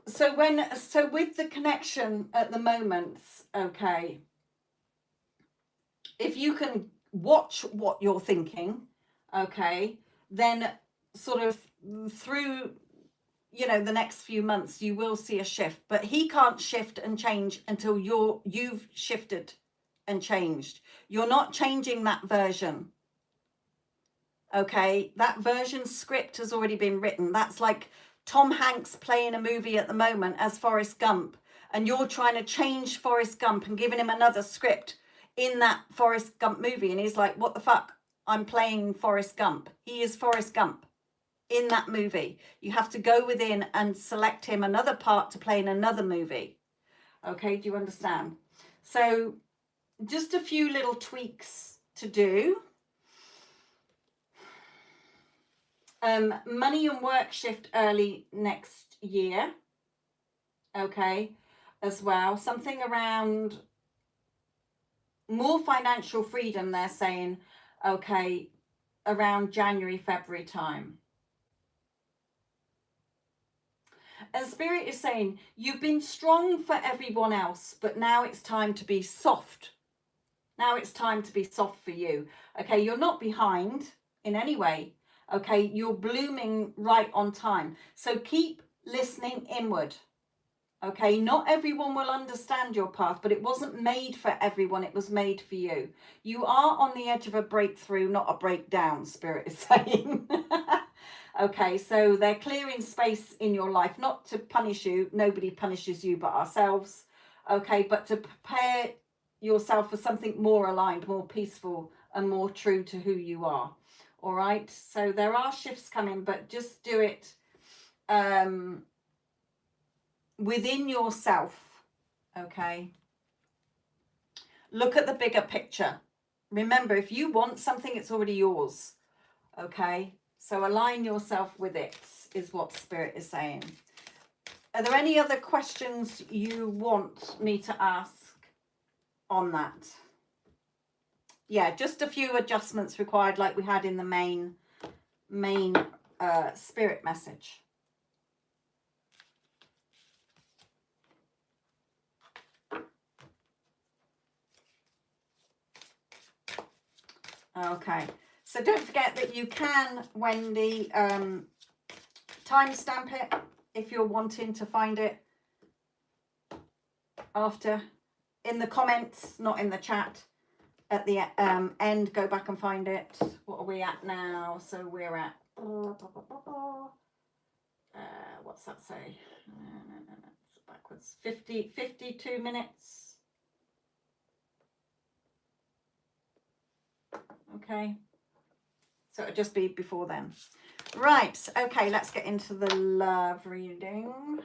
Speaker 1: So with the connection at the moment, okay, if you can watch what you're thinking, okay, then sort of through the next few months you will see a shift. But he can't shift and change until you've shifted and changed. You're not changing that version. Okay, that version script has already been written. That's like Tom Hanks playing a movie at the moment as Forrest Gump, and you're trying to change Forrest Gump and giving him another script in that Forrest Gump movie, and he's like, what the fuck? I'm playing Forrest Gump. He is Forrest Gump in that movie. You have to go within and select him another part to play in another movie. Okay, do you understand? So just a few little tweaks to do. Money and work shift early next year. Okay, as well. Something around more financial freedom, they're saying, okay, around January, February time. And Spirit is saying, you've been strong for everyone else, but now it's time to be soft. Now it's time to be soft for you. Okay, you're not behind in any way. Okay, you're blooming right on time. So keep listening inward. Okay, not everyone will understand your path, but it wasn't made for everyone. It was made for you. You are on the edge of a breakthrough, not a breakdown, Spirit is saying. Okay, so they're clearing space in your life, not to punish you. Nobody punishes you but ourselves. Okay, but to prepare yourself for something more aligned, more peaceful, and more true to who you are. All right, so there are shifts coming, but just do it within yourself. Okay, look at the bigger picture. Remember, if you want something, it's already yours. Okay, so align yourself with it, is what Spirit is saying. Are there any other questions you want me to ask on that? Yeah, just a few adjustments required, like we had in the main Spirit message. Okay, so don't forget that you can, Wendy, timestamp it if you're wanting to find it after in the comments, not in the chat. At the end, go back and find it. What are we at now? So we're at what's that say? It's backwards. 52 minutes. Okay, so it'll just be before then. Right, okay, let's get into the love reading.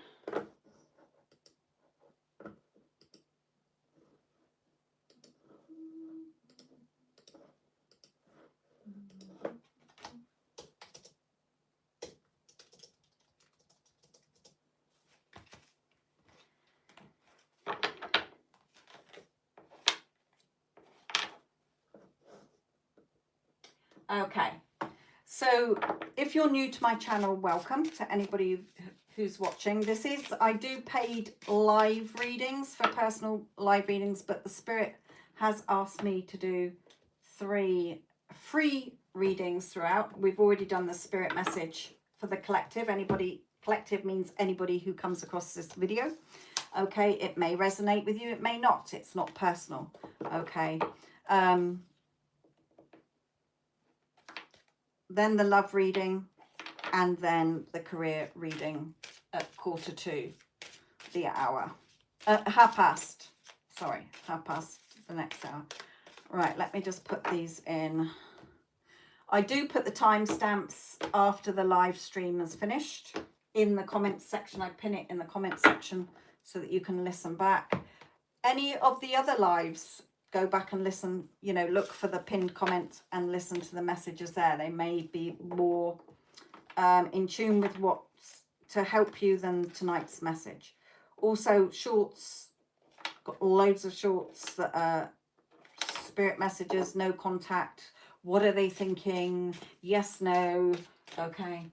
Speaker 1: Okay, so if you're new to my channel, welcome to anybody who's watching. This is, I do paid live readings for personal live readings, but the Spirit has asked me to do 3 free readings throughout. We've already done the Spirit message for the collective. Collective means anybody who comes across this video. Okay, it may resonate with you, it may not. It's not personal. Okay. Then the love reading, and then the career reading at 1:45 the hour. Half past the next hour. Right, let me just put these in. I do put the timestamps after the live stream is finished in the comments section. I pin it in the comments section so that you can listen back. Any of the other lives, go back and listen, you know, look for the pinned comment and listen to the messages there. They may be more in tune with what's to help you than tonight's message. Also, shorts, got loads of shorts that are Spirit messages, no contact. What are they thinking? Yes, no. Okay.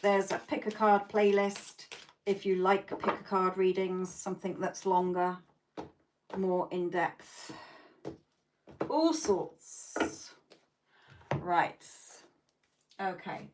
Speaker 1: There's a pick a card playlist if you like pick a card readings, something that's longer, more in depth, all sorts. Right, okay.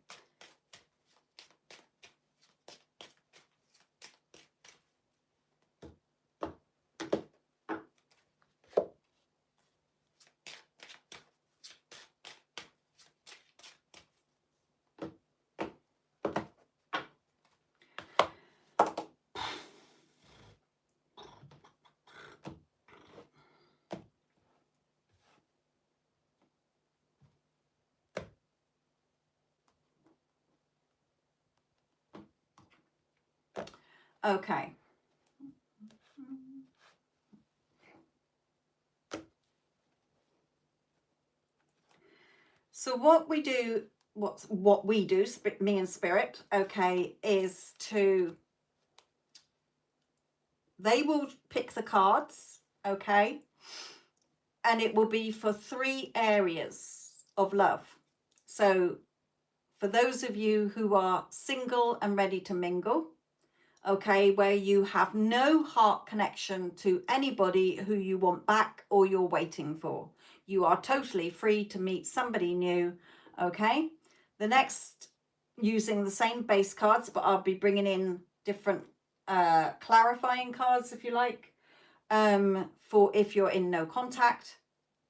Speaker 1: Okay. So what we do, what we do, me and Spirit, okay, is they will pick the cards, okay, and it will be for 3 areas of love. So for those of you who are single and ready to mingle, okay, where you have no heart connection to anybody who you want back or you're waiting for, you are totally free to meet somebody new, okay. The next, using the same base cards, but I'll be bringing in different clarifying cards, if you like, for if you're in no contact,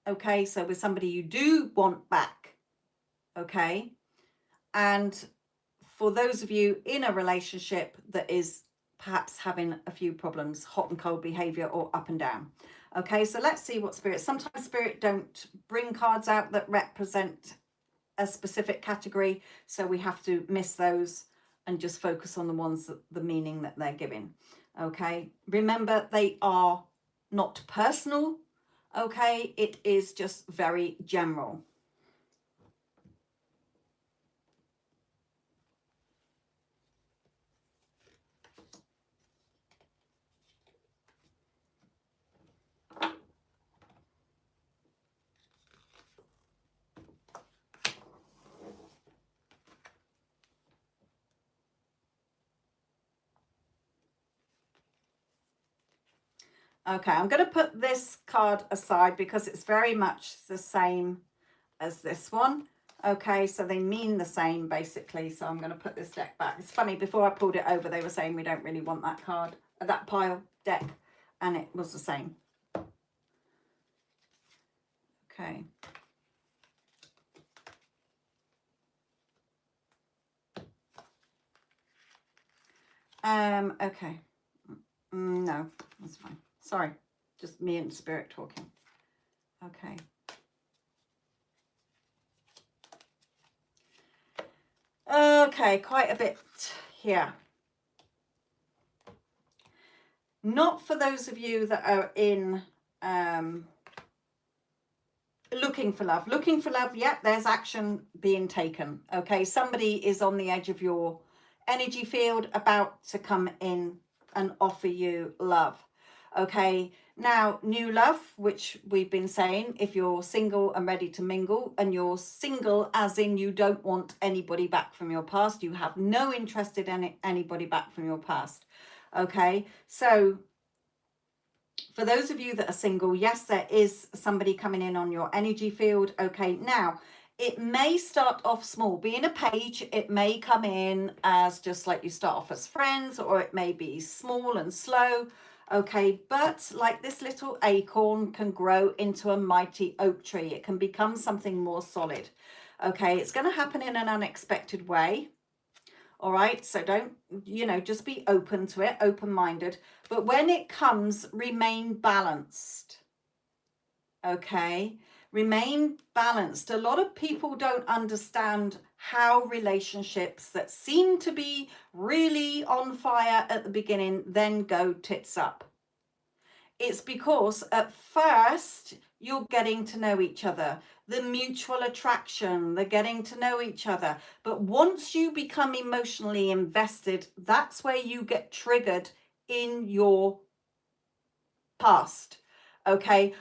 Speaker 1: okay, so with somebody you do want back, okay. And for those of you in a relationship that is perhaps having a few problems, hot and cold behavior or up and down. Okay, so let's see what Spirit, sometimes Spirit don't bring cards out that represent a specific category, so we have to miss those and just focus on the ones that the meaning that they're giving. Okay, remember, they are not personal, okay, it is just very general. Okay, I'm going to put this card aside because it's very much the same as this one. Okay, so they mean the same basically. So I'm going to put this deck back. It's funny, before I pulled it over, they were saying we don't really want that card, that pile deck, and it was the same. Okay. Okay. No, that's fine. Sorry, just me and Spirit talking. Okay. Okay, quite a bit here. Not for those of you that are in looking for love. Looking for love, yep, there's action being taken. Okay, somebody is on the edge of your energy field about to come in and offer you love. Okay, now new love, which we've been saying, if you're single and ready to mingle, and you're single as in you don't want anybody back from your past, you have no interest in anybody back from your past. Okay, so for those of you that are single, yes, there is somebody coming in on your energy field. Okay, now it may start off small. Being a page, it may come in as just like you start off as friends, or it may be small and slow. Okay, but like this little acorn can grow into a mighty oak tree. It can become something more solid. Okay, it's going to happen in an unexpected way. All right, so don't, just be open to it, open-minded. But when it comes, remain balanced. Okay, remain balanced. A lot of people don't understand how relationships that seem to be really on fire at the beginning then go tits up. It's because at first you're getting to know each other, the mutual attraction, the getting to know each other. But once you become emotionally invested, that's where you get triggered in your past. Okay,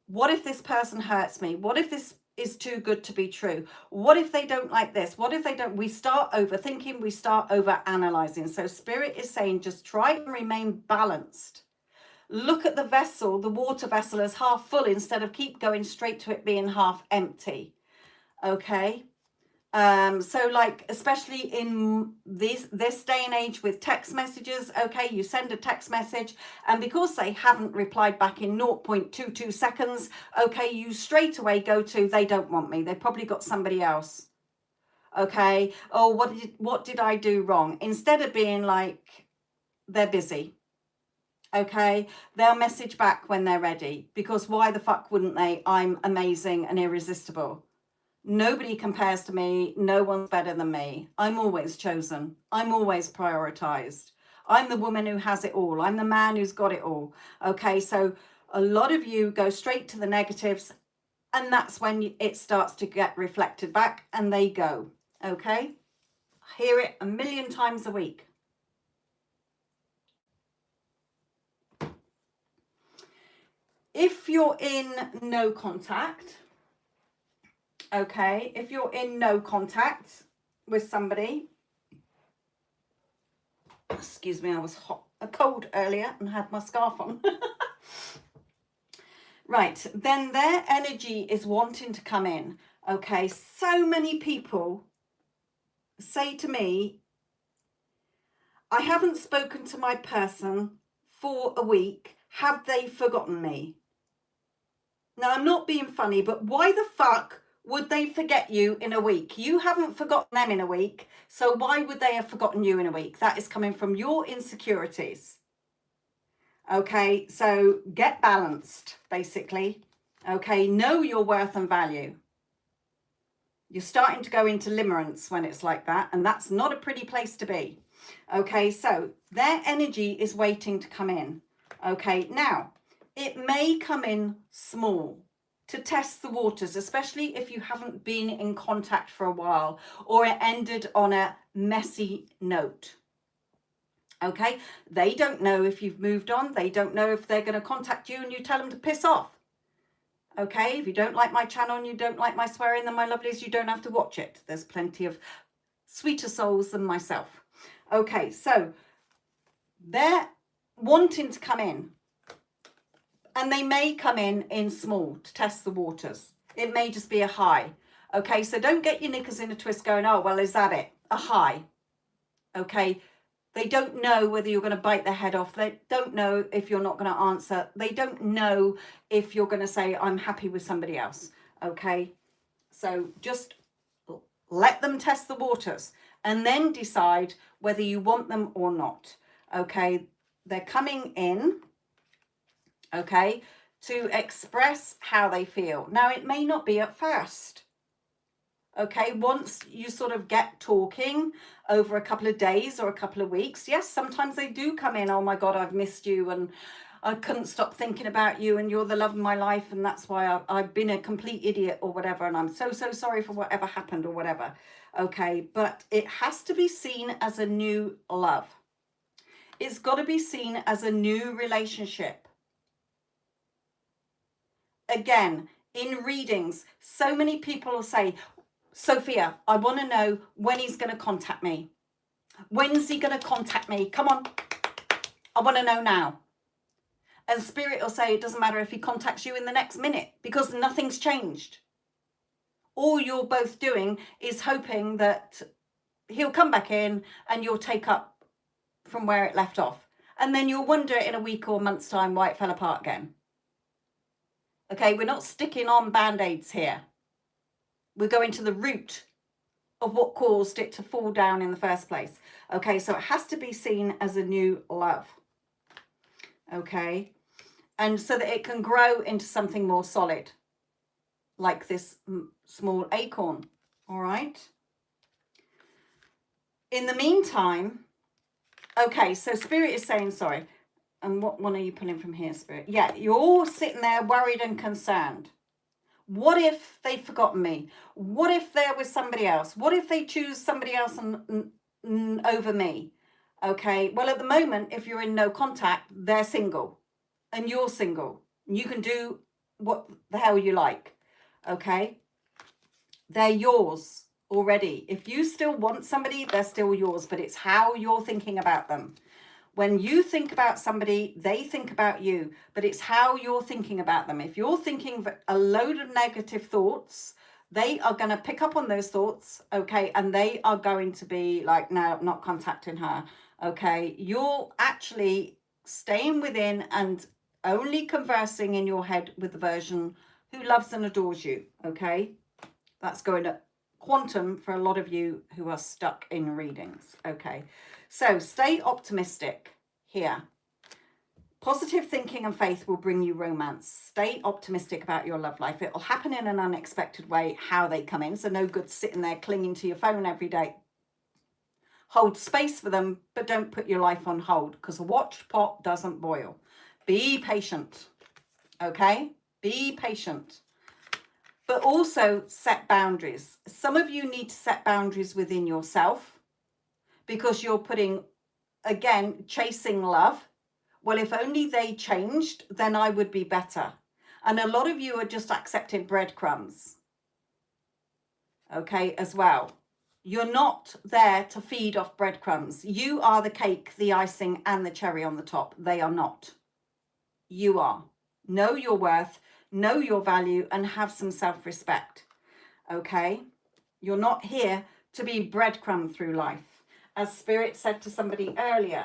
Speaker 1: what if this person hurts me? What if this is too good to be true? What if they don't like this? What if they don't? We start overthinking, we start over analyzing. So Spirit is saying just try and remain balanced. Look at the vessel, the water vessel, as half full instead of keep going straight to it being half empty. Okay. So like, especially in this day and age with text messages, okay, you send a text message and because they haven't replied back in 0.22 seconds, okay, you straight away go to, they don't want me. They probably got somebody else. Okay. Oh, what did I do wrong? Instead of being like, they're busy. Okay, they'll message back when they're ready, because why the fuck wouldn't they? I'm amazing and irresistible. Nobody compares to me. No one's better than me. I'm always chosen. I'm always prioritized. I'm the woman who has it all. I'm the man who's got it all. Okay, so a lot of you go straight to the negatives, and that's when it starts to get reflected back and they go. Okay, I hear it a million times a week. If you're in no contact, okay, if you're in no contact with somebody, excuse me, I was cold earlier and had my scarf on. Right, then their energy is wanting to come in. Okay, so many people say to me, I haven't spoken to my person for a week. Have they forgotten me? Now, I'm not being funny, but why the fuck would they forget you in a week? You haven't forgotten them in a week, so why would they have forgotten you in a week? That is coming from your insecurities. Okay, so get balanced, basically. Okay, know your worth and value. You're starting to go into limerence when it's like that, and that's not a pretty place to be. Okay, so their energy is waiting to come in. Okay, now, it may come in small to test the waters, especially if you haven't been in contact for a while or it ended on a messy note. Okay, they don't know if you've moved on. They don't know if they're going to contact you and you tell them to piss off. Okay, if you don't like my channel and you don't like my swearing, then my lovelies, you don't have to watch it. There's plenty of sweeter souls than myself. Okay, so they're wanting to come in, and they may come in small to test the waters. It may just be a hi. Okay, so don't get your knickers in a twist going, oh, well, is that it? A hi. Okay, they don't know whether you're going to bite their head off. They don't know if you're not going to answer. They don't know if you're going to say, I'm happy with somebody else. Okay, so just let them test the waters and then decide whether you want them or not. Okay, they're coming in, okay, to express how they feel. Now, it may not be at first. Okay, once you sort of get talking over a couple of days or a couple of weeks, yes, sometimes they do come in, oh my God, I've missed you and I couldn't stop thinking about you and you're the love of my life and that's why I've been a complete idiot or whatever and I'm so sorry for whatever happened or whatever. Okay, but it has to be seen as a new love. It's got to be seen as a new relationship. Again, in readings, so many people will say, Sophia, I want to know when he's going to contact me. When's he going to contact me? Come on. I want to know now. And Spirit will say it doesn't matter if he contacts you in the next minute because nothing's changed. All you're both doing is hoping that he'll come back in and you'll take up from where it left off. And then you'll wonder in a week or a month's time why it fell apart again. Okay, we're not sticking on band-aids here. We're going to the root of what caused it to fall down in the first place. Okay, so it has to be seen as a new love. Okay, and so that it can grow into something more solid, like this small acorn. All right. In the meantime, okay, so Spirit is saying, sorry, and what one are you pulling from here, Spirit? Yeah, you're all sitting there worried and concerned. What if they've forgotten me? What if they're with somebody else? What if they choose somebody else over me? Okay, well, at the moment, if you're in no contact, they're single and you're single. You can do what the hell you like. Okay, they're yours already. If you still want somebody, they're still yours, but it's how you're thinking about them. When you think about somebody, they think about you, but it's how you're thinking about them. If you're thinking a load of negative thoughts, they are going to pick up on those thoughts, okay, and they are going to be like, no, not contacting her, okay. You're actually staying within and only conversing in your head with the version who loves and adores you, okay. That's going to quantum for a lot of you who are stuck in readings, okay. So stay optimistic here. Positive thinking and faith will bring you romance. Stay optimistic about your love life. It will happen in an unexpected way, how they come in. So no good sitting there clinging to your phone every day, hold space for them, but don't put your life on hold, because a watched pot doesn't boil. Be patient, okay? Be patient. But also set boundaries. Some of you need to set boundaries within yourself because you're putting, again, chasing love. Well, if only they changed, then I would be better. And a lot of you are just accepting breadcrumbs, okay, as well. You're not there to feed off breadcrumbs. You are the cake, the icing, and the cherry on the top. They are not. You are. Know your worth, know your value, and have some self-respect, okay? You're not here to be breadcrumb through life. As Spirit said to somebody earlier,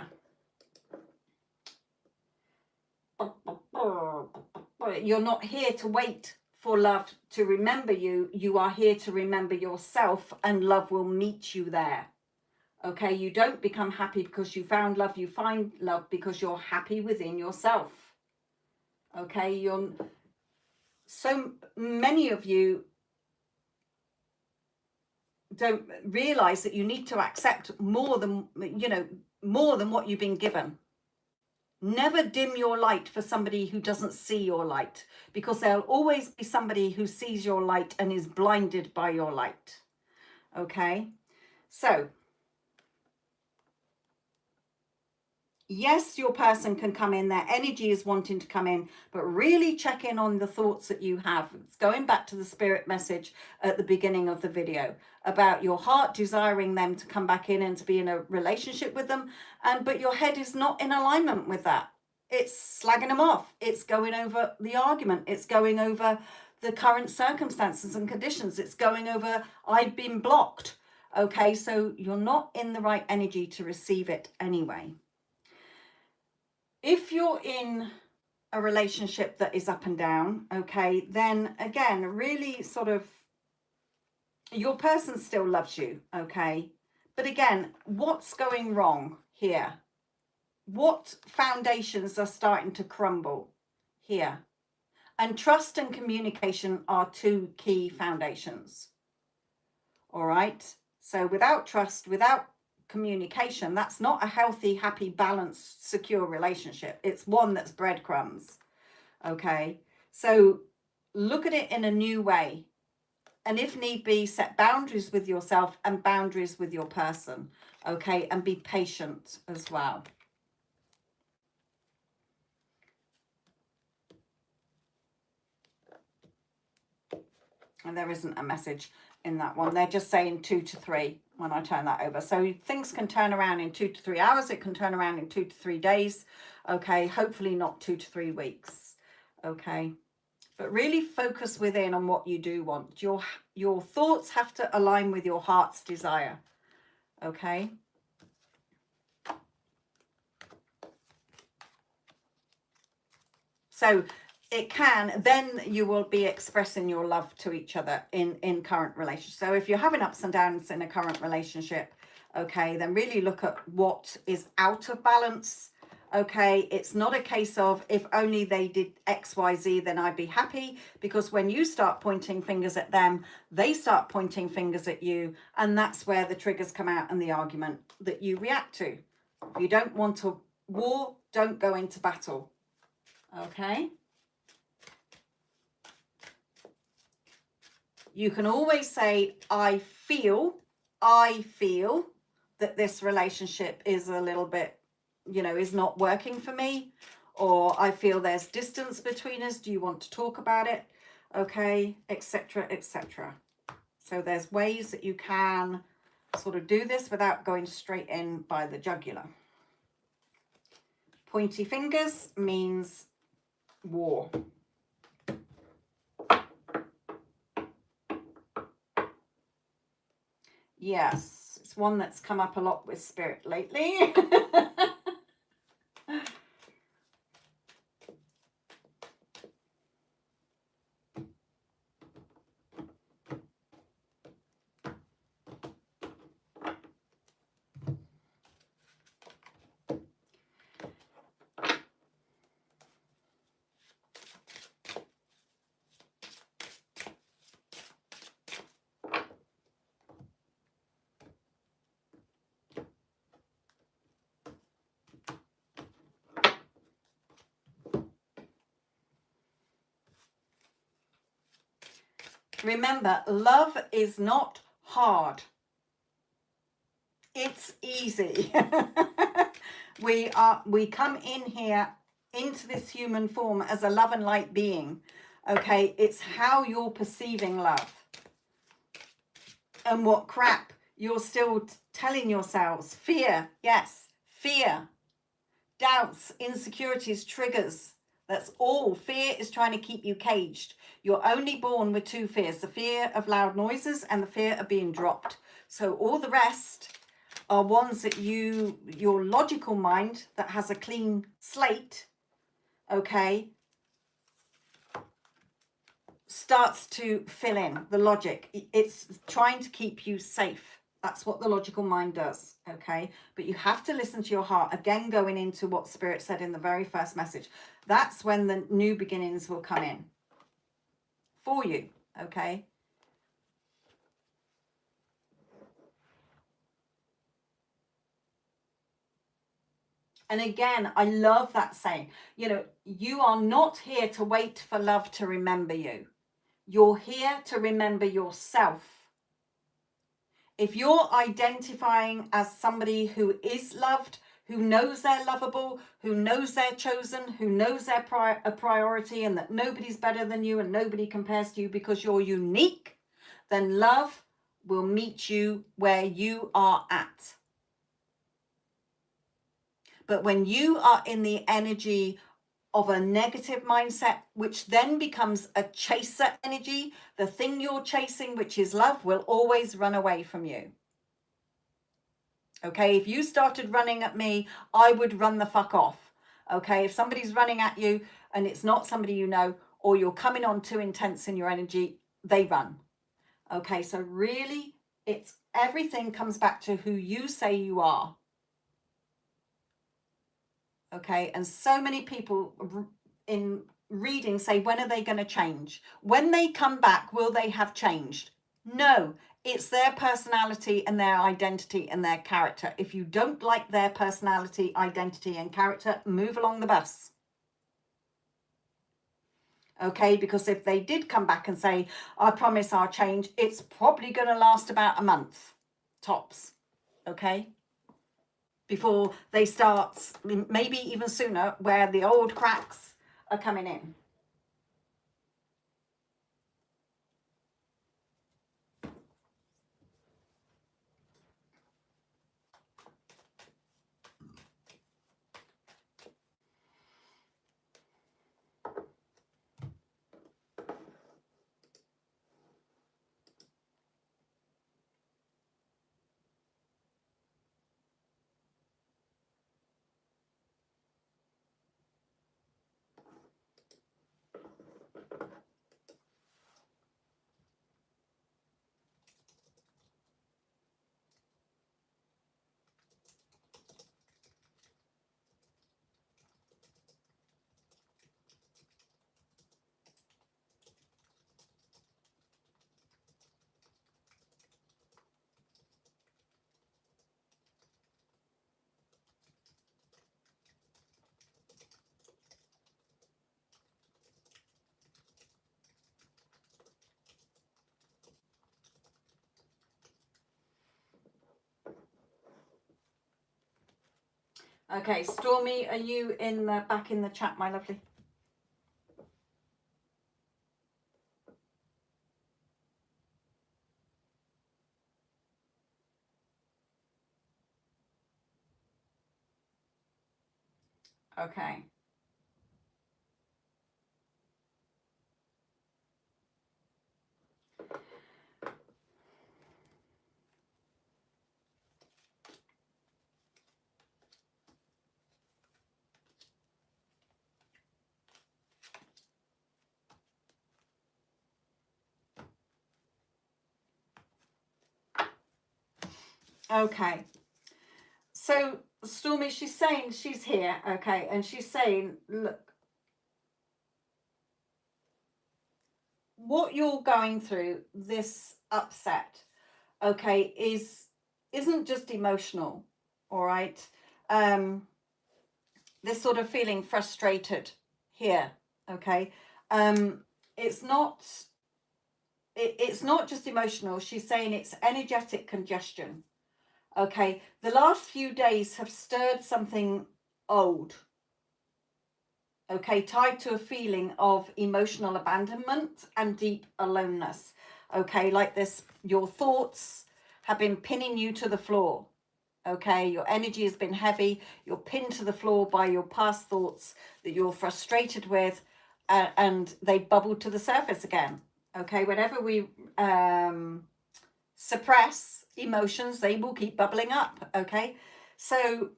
Speaker 1: you're not here to wait for love to remember you. You are here to remember yourself, and love will meet you there. Okay, you don't become happy because you found love. You find love because you're happy within yourself. Okay, so many of you don't realize that you need to accept more than, more than what you've been given. Never dim your light for somebody who doesn't see your light, because there'll always be somebody who sees your light and is blinded by your light. Okay, so yes, your person can come in, their energy is wanting to come in, but really check in on the thoughts that you have. It's going back to the Spirit message at the beginning of the video about your heart desiring them to come back in and to be in a relationship with them, but your head is not in alignment with that. It's slagging them off. It's going over the argument. It's going over the current circumstances and conditions. It's going over, I've been blocked. Okay, so you're not in the right energy to receive it anyway. If you're in a relationship that is up and down, okay, then again, really sort of, your person still loves you, okay? But again, what's going wrong here? What foundations are starting to crumble here? And trust and communication are two key foundations. All right? So without trust, without communication, that's not a healthy, happy, balanced, secure relationship. It's one that's breadcrumbs. Okay, so look at it in a new way, and if need be, set boundaries with yourself and boundaries with your person. Okay, and be patient as well. And there isn't a message in that one. They're just saying 2 to 3 when I turn that over. So things can turn around in 2 to 3 hours. It can turn around in 2 to 3 days. Okay, hopefully not 2 to 3 weeks. Okay, but really focus within on what you do want. Your thoughts have to align with your heart's desire. Okay. So it can, then you will be expressing your love to each other in current relationships. So if you're having ups and downs in a current relationship, okay, then really look at what is out of balance. Okay, it's not a case of if only they did X, Y, Z, then I'd be happy, because when you start pointing fingers at them, they start pointing fingers at you, and that's where the triggers come out and the argument that you react to. If you don't want a war, don't go into battle. Okay. You can always say, I feel that this relationship is a little bit, is not working for me, or I feel there's distance between us. Do you want to talk about it? Okay, etc., etc. So there's ways that you can sort of do this without going straight in by the jugular. Pointy fingers means war. Yes, it's one that's come up a lot with Spirit lately. Remember, love is not hard. It's easy. We come in here into this human form as a love and light being. Okay, it's how you're perceiving love and what crap you're still telling yourselves. Fear, yes, fear, doubts, insecurities, triggers. That's all. Fear is trying to keep you caged. You're only born with two fears: the fear of loud noises and the fear of being dropped. So all the rest are ones that your logical mind that has a clean slate, okay, starts to fill in the logic. It's trying to keep you safe. That's what the logical mind does, okay? But you have to listen to your heart. Again, going into what Spirit said in the very first message. That's when the new beginnings will come in for you, okay? And again, I love that saying. You know, you are not here to wait for love to remember you. You're here to remember yourself. If you're identifying as somebody who is loved, who knows they're lovable, who knows they're chosen, who knows they're a priority, and that nobody's better than you and nobody compares to you because you're unique, then love will meet you where you are at. But when you are in the energy of a negative mindset, which then becomes a chaser energy, the thing you're chasing, which is love, will always run away from you. Okay, if you started running at me, I would run the fuck off. Okay, if somebody's running at you and it's not somebody you know, or you're coming on too intense in your energy, they run. Okay, so really, it's everything comes back to who you say you are. Okay, and so many people in reading say, when are they going to change? When they come back, will they have changed? No, it's their personality and their identity and their character. If you don't like their personality, identity, and character, move along the bus. Okay, because if they did come back and say, I promise I'll change, it's probably going to last about a month, tops. Okay, before they start, maybe even sooner, where the old cracks are coming in. Okay, Stormy, are you back in the chat, my lovely? Okay. Okay. So Stormy, she's saying she's here, okay, and she's saying, look, what you're going through, this upset, okay, isn't just emotional, all right? This sort of feeling frustrated here, okay? It's not it's not just emotional. She's saying it's energetic congestion. Okay, the last few days have stirred something old. Okay, tied to a feeling of emotional abandonment and deep aloneness. Okay, like this, your thoughts have been pinning you to the floor. Okay, your energy has been heavy. You're pinned to the floor by your past thoughts that you're frustrated with, and they bubble to the surface again. Okay, whenever we suppress emotions, they will keep bubbling up. Okay, so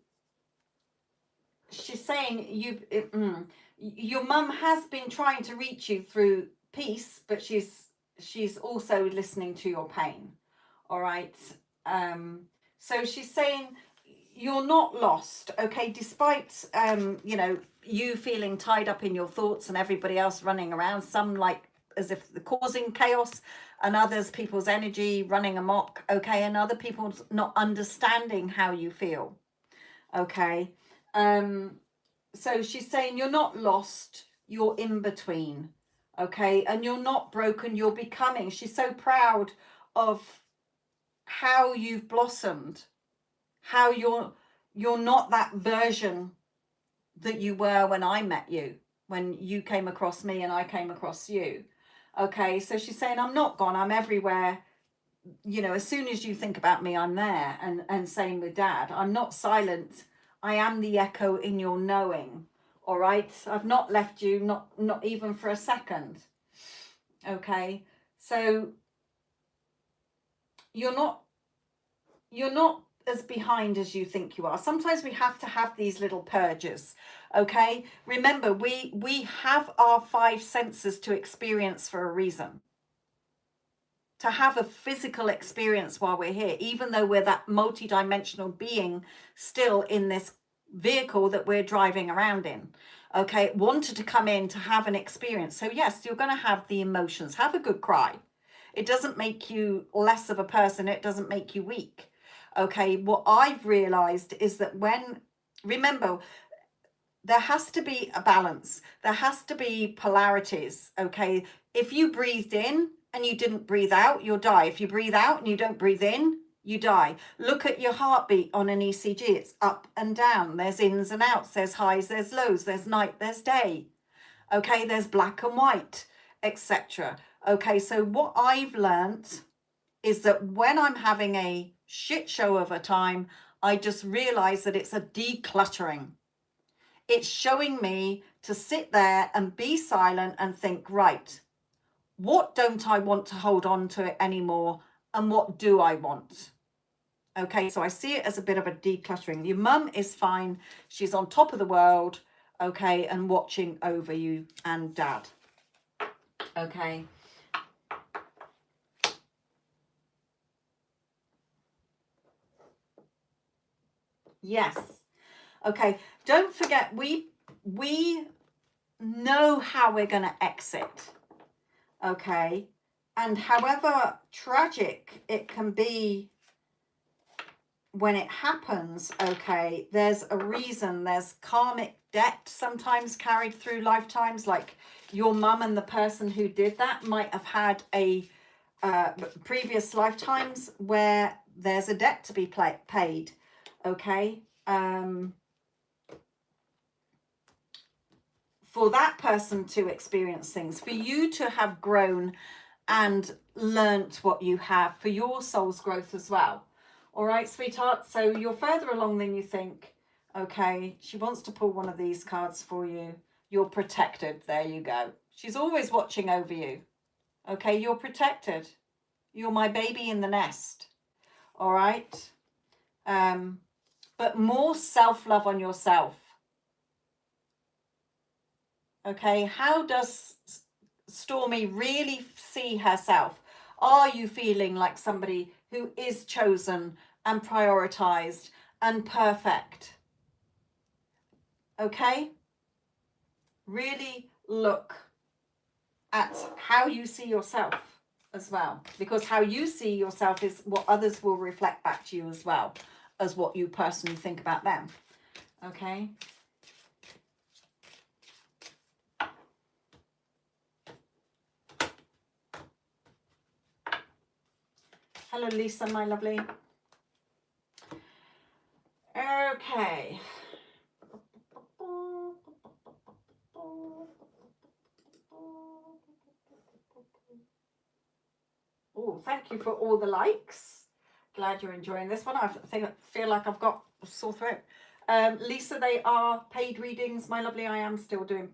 Speaker 1: she's saying your mum has been trying to reach you through peace, but she's also listening to your pain. All right. So she's saying you're not lost. Okay, despite you feeling tied up in your thoughts and everybody else running around, some like as if they're causing chaos, and others people's energy running amok. Okay, and other people's not understanding how you feel. Okay. So she's saying you're not lost, you're in between. Okay, and you're not broken, you're becoming. She's so proud of how you've blossomed, how you're not that version that you were when I met you, when you came across me and I came across you. Okay, so she's saying I'm not gone, I'm everywhere. As soon as you think about me, I'm there. And same with Dad. I'm not silent. I am the echo in your knowing. All right. I've not left you, not even for a second. Okay. So you're not as behind as you think you are. Sometimes we have to have these little purges. Okay. Remember, we have our 5 senses to experience for a reason. To have a physical experience while we're here, even though we're that multi-dimensional being still in this vehicle that we're driving around in. Okay, wanted to come in to have an experience. So yes, you're going to have the emotions. Have a good cry. It doesn't make you less of a person. It doesn't make you weak. Okay, what I've realized is that remember, there has to be a balance. There has to be polarities. Okay, if you breathed in and you didn't breathe out, you'll die. If you breathe out and you don't breathe in, you die. Look at your heartbeat on an ECG. It's up and down. There's ins and outs. There's highs, there's lows. There's night, there's day. Okay, there's black and white, etc. Okay, so what I've learnt is that when I'm having a shit show of a time, I just realize that it's a decluttering. It's showing me to sit there and be silent and think, right, what don't I want to hold on to it anymore? And what do I want? Okay, so I see it as a bit of a decluttering. Your mum is fine. She's on top of the world, okay, and watching over you and Dad. Okay. Yes. Okay, don't forget, we know how we're going to exit. Okay, and however tragic it can be when it happens, okay, there's a reason. There's karmic debt sometimes carried through lifetimes. Like your mum and the person who did that might have had a previous lifetimes where there's a debt to be paid. Okay, for that person to experience things, for you to have grown and learnt what you have, for your soul's growth as well. All right, sweetheart, so you're further along than you think. Okay, she wants to pull one of these cards for you. You're protected. There you go. She's always watching over you. Okay, you're protected. You're my baby in the nest. All right, but more self-love on yourself. Okay, how does Stormy really see herself? Are you feeling like somebody who is chosen and prioritized and perfect? Okay, really look at how you see yourself as well, because how you see yourself is what others will reflect back to you as well as what you personally think about them. Okay. Hello, Lisa, my lovely. Okay. Oh, thank you for all the likes. Glad you're enjoying this one. I feel like I've got a sore throat. Lisa, they are paid readings, my lovely. I am still doing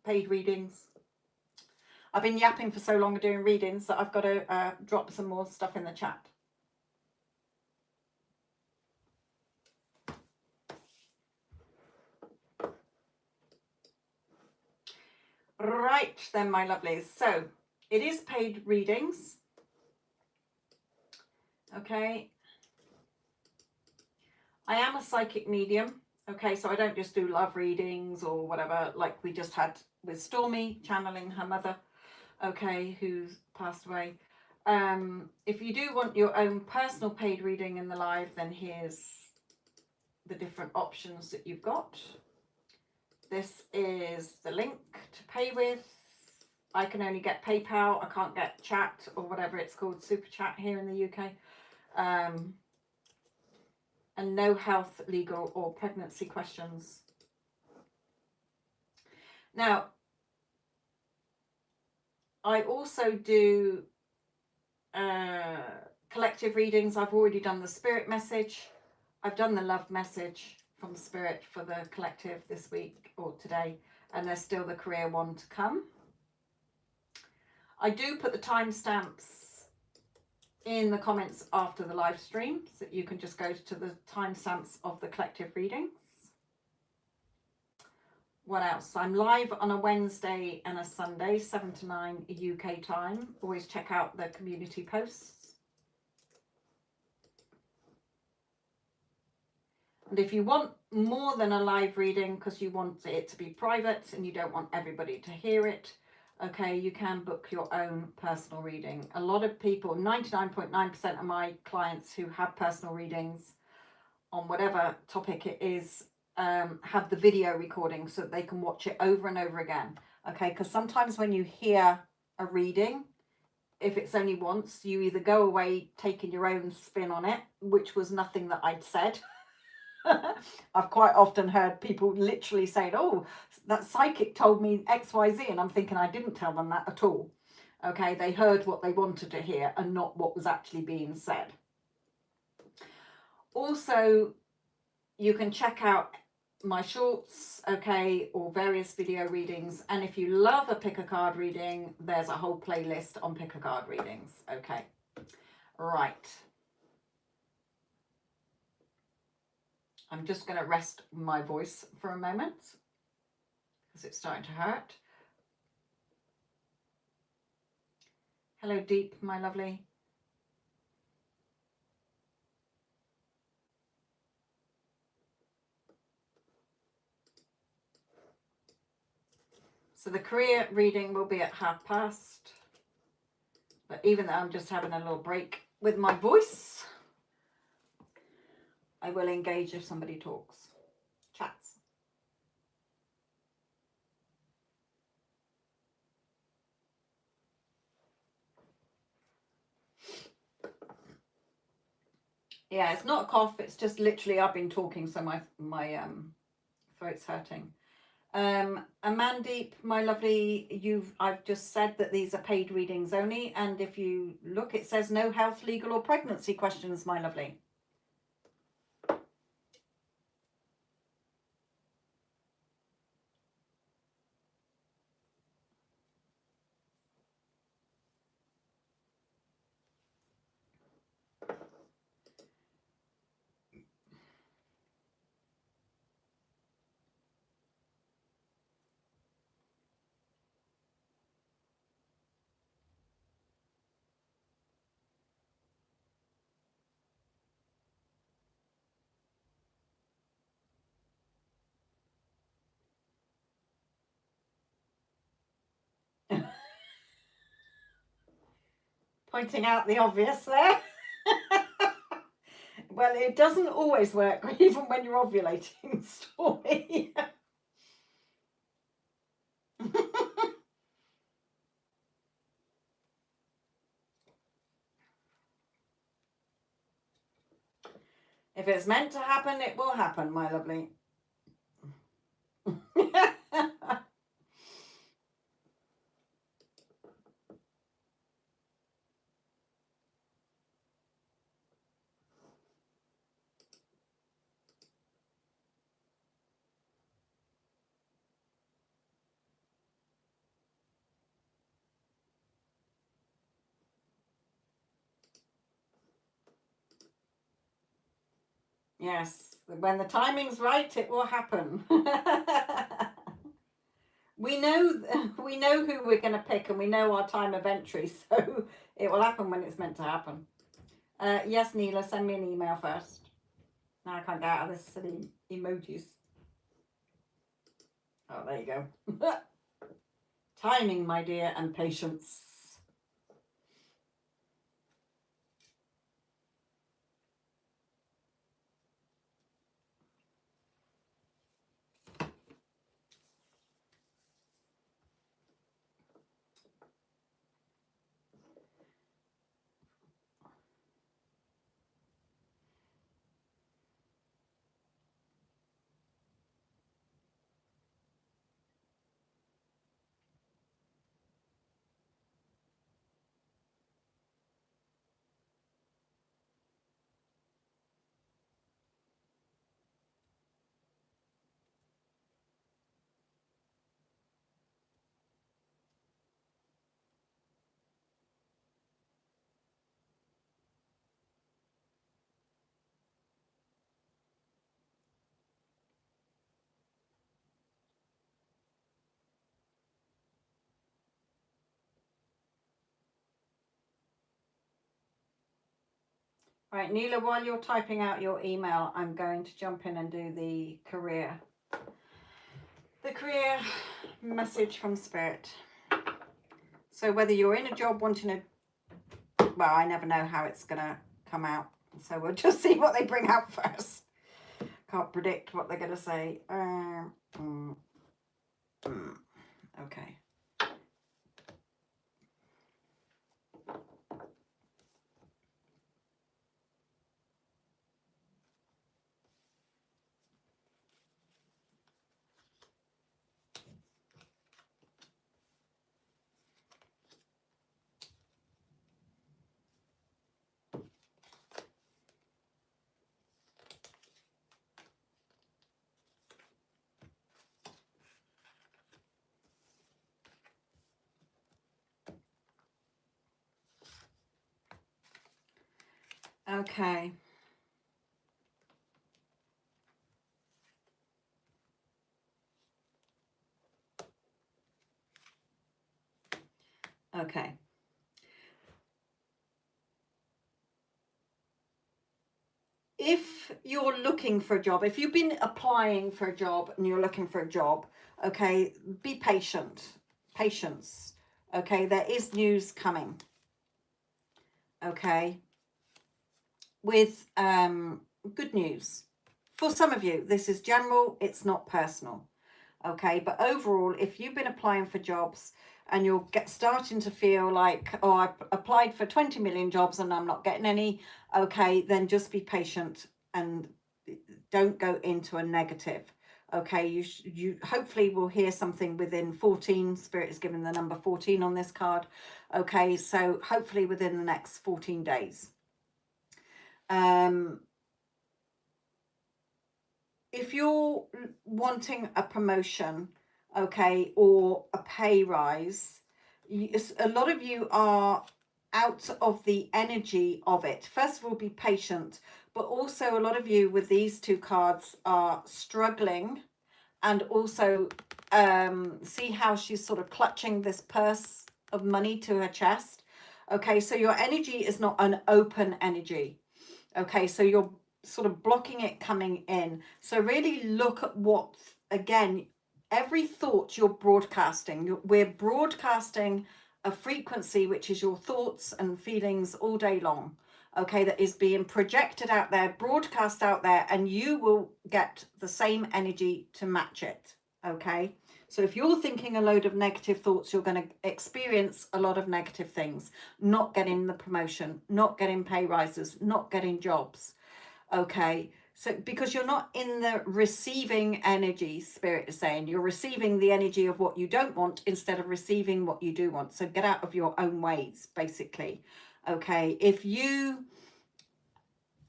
Speaker 1: paid readings. I've been yapping for so long doing readings that I've got to drop some more stuff in the chat. Right then, my lovelies. So it is paid readings. Okay. I am a psychic medium. Okay, so I don't just do love readings or whatever, like we just had with Stormy channeling her mother, okay, who's passed away. If you do want your own personal paid reading in the live, then here's the different options that you've got. This is the link to pay with. I can only get PayPal. I can't get chat or whatever it's called, super chat here in the UK. And no health, legal or pregnancy questions. Now, I also do collective readings. I've already done the spirit message. I've done the love message from spirit for the collective this week or today, and there's still the career one to come. I do put the timestamps in the comments after the live stream, so you can just go to the timestamps of the collective readings. What else? I'm live on a Wednesday and a Sunday, 7 to 9 UK time. Always check out the community posts. And if you want more than a live reading because you want it to be private and you don't want everybody to hear it, okay, you can book your own personal reading. A lot of people, 99.9% of my clients who have personal readings on whatever topic it is, have the video recording so that they can watch it over and over again. Okay, because sometimes when you hear a reading, if it's only once, you either go away taking your own spin on it, which was nothing that I'd said. I've quite often heard people literally saying, oh, that psychic told me XYZ, and I'm thinking I didn't tell them that at all. Okay, they heard what they wanted to hear and not what was actually being said. Also, you can check out my shorts, okay, or various video readings, and if you love a pick a card reading, there's a whole playlist on pick a card readings. Okay, right. I'm just going to rest my voice for a moment because it's starting to hurt. Hello, Deep, my lovely. So the career reading will be at past. But even though I'm just having a little break with my voice, I will engage if somebody talks, chats. Yeah, it's not a cough. It's just literally I've been talking, so my throat's hurting. Amandeep, my lovely, I've just said that these are paid readings only, and if you look, it says no health, legal or pregnancy questions, my lovely. Pointing out the obvious there. Well, it doesn't always work, even when you're ovulating, Stormy. If it's meant to happen, it will happen, my lovely. Yes, when the timing's right, it will happen. we know we know who we're going to pick, and we know our time of entry, so it will happen when it's meant to happen. Yes, Neela, send me an email first. Now I can't get out of this silly emojis. Oh, there you go. Timing, my dear, and patience. Right, Neela, while you're typing out your email, I'm going to jump in and do the career message from Spirit. So whether you're in a job wanting a, well, I never know how it's going to come out. So we'll just see what they bring out first. Can't predict what they're going to say. Okay. Okay. Okay. If you're looking for a job, if you've been applying for a job and you're looking for a job, okay, be patient. Patience. Okay, there is news coming. Okay. With good news. For some of you, this is general, it's not personal. Okay, but overall, if you've been applying for jobs and you're starting to feel like, oh, I applied for 20 million jobs and I'm not getting any, okay, then just be patient and don't go into a negative. Okay, you hopefully will hear something within 14. Spirit is given the number 14 on this card. Okay, so hopefully within the next 14 days. If you're wanting a promotion, okay, or a pay rise, a lot of you are out of the energy of it. First of all, be patient, but also a lot of you with these two cards are struggling, and also see how she's sort of clutching this purse of money to her chest. Okay, so your energy is not an open energy. Okay, so you're sort of blocking it coming in. So really look at what, again, every thought you're broadcasting. We're broadcasting a frequency, which is your thoughts and feelings all day long. Okay, that is being projected out there, broadcast out there, and you will get the same energy to match it. Okay, so if you're thinking a load of negative thoughts, you're going to experience a lot of negative things. Not getting the promotion, not getting pay rises, not getting jobs. Okay, so because you're not in the receiving energy, Spirit is saying, you're receiving the energy of what you don't want instead of receiving what you do want. So get out of your own ways, basically. Okay, if you,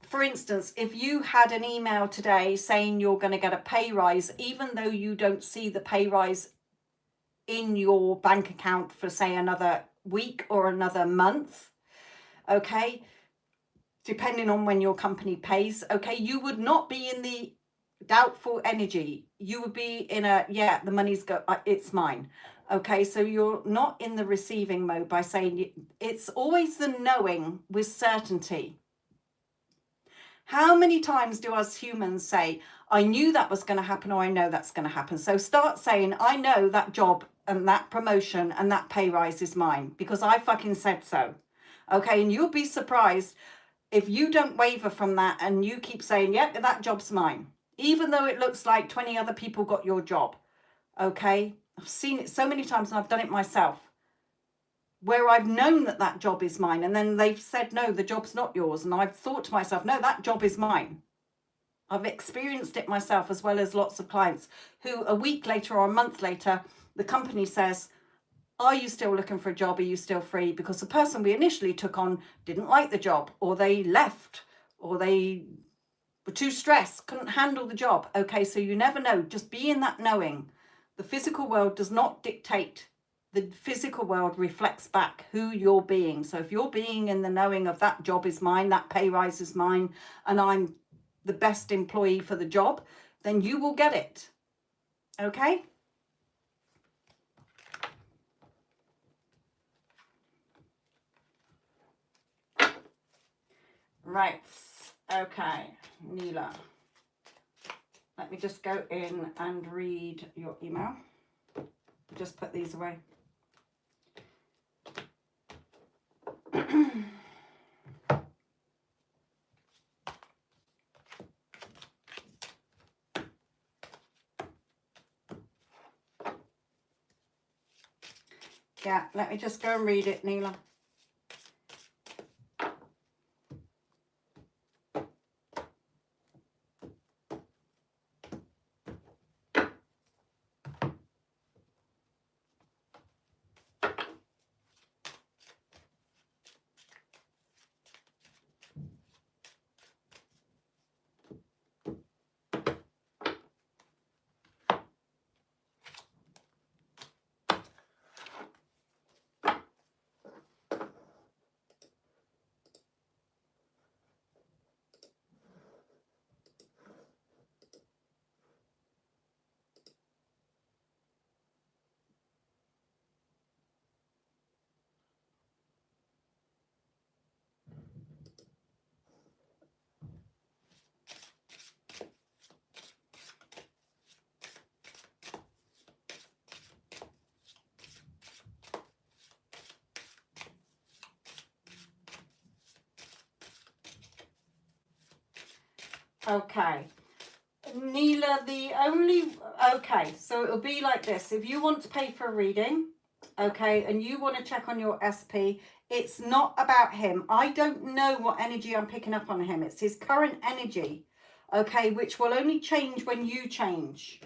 Speaker 1: for instance, if you had an email today saying you're going to get a pay rise, even though you don't see the pay rise in your bank account for, say, another week or another month, okay, depending on when your company pays, okay, you would not be in the doubtful energy. You would be in a, yeah, the money's it's mine. Okay, so you're not in the receiving mode by saying, it's always the knowing with certainty. How many times do us humans say, I knew that was going to happen, or I know that's going to happen? So start saying, I know that job and that promotion and that pay rise is mine because I fucking said so. Okay, and you'll be surprised if you don't waver from that and you keep saying, yep, that job's mine, even though it looks like 20 other people got your job. Okay, I've seen it so many times and I've done it myself, where I've known that that job is mine and then they've said, no, the job's not yours. And I've thought to myself, no, that job is mine. I've experienced it myself, as well as lots of clients who a week later or a month later, the company says, are you still looking for a job? Are you still free? Because the person we initially took on didn't like the job, or they left, or they were too stressed, couldn't handle the job. Okay, so you never know. Just be in that knowing. The physical world does not dictate. The physical world reflects back who you're being. So if you're being in the knowing of that job is mine, that pay rise is mine, and I'm the best employee for the job, then you will get it. Okay? Right. Okay, Neela. Let me just go in and read your email. Just put these away. Yeah, let me just go and read it, Neela. Okay. Neela, okay, so it'll be like this. If you want to pay for a reading, okay, and you want to check on your SP, it's not about him. I don't know what energy I'm picking up on him. It's his current energy, okay, which will only change when you change.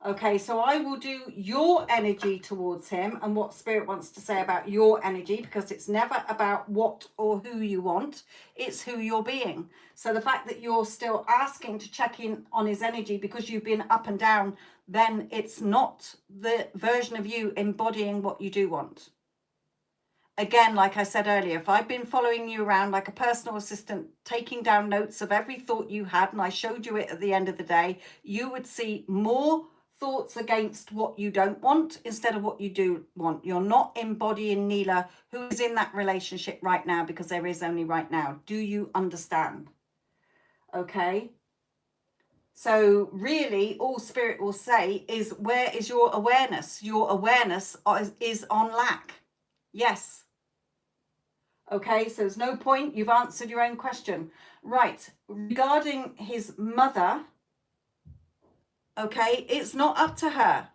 Speaker 1: Okay, so I will do your energy towards him and what Spirit wants to say about your energy, because it's never about what or who you want, it's who you're being. So the fact that you're still asking to check in on his energy because you've been up and down, then it's not the version of you embodying what you do want. Again, like I said earlier, if I've been following you around like a personal assistant, taking down notes of every thought you had, and I showed you it at the end of the day, you would see more thoughts against what you don't want instead of what you do want. You're not embodying Neela, who is in that relationship right now, because there is only right now. Do you understand? Okay. So really, all Spirit will say is, where is your awareness? Your awareness is on lack. Yes. Okay, so there's no point. You've answered your own question. Right. Regarding his mother, okay, it's not up to her.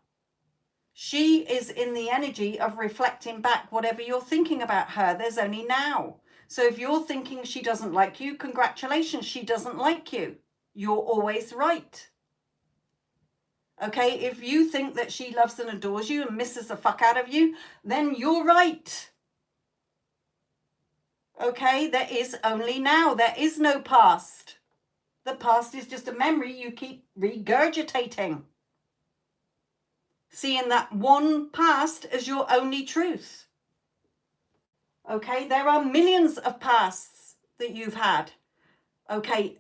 Speaker 1: She is in the energy of reflecting back whatever you're thinking about her. There's only now. So if you're thinking she doesn't like you, congratulations, she doesn't like you. You're always right. Okay, if you think that she loves and adores you and misses the fuck out of you, then you're right. Okay, there is only now. There is no past. The past is just a memory you keep regurgitating. Seeing that one past as your only truth. Okay, there are millions of pasts that you've had. Okay,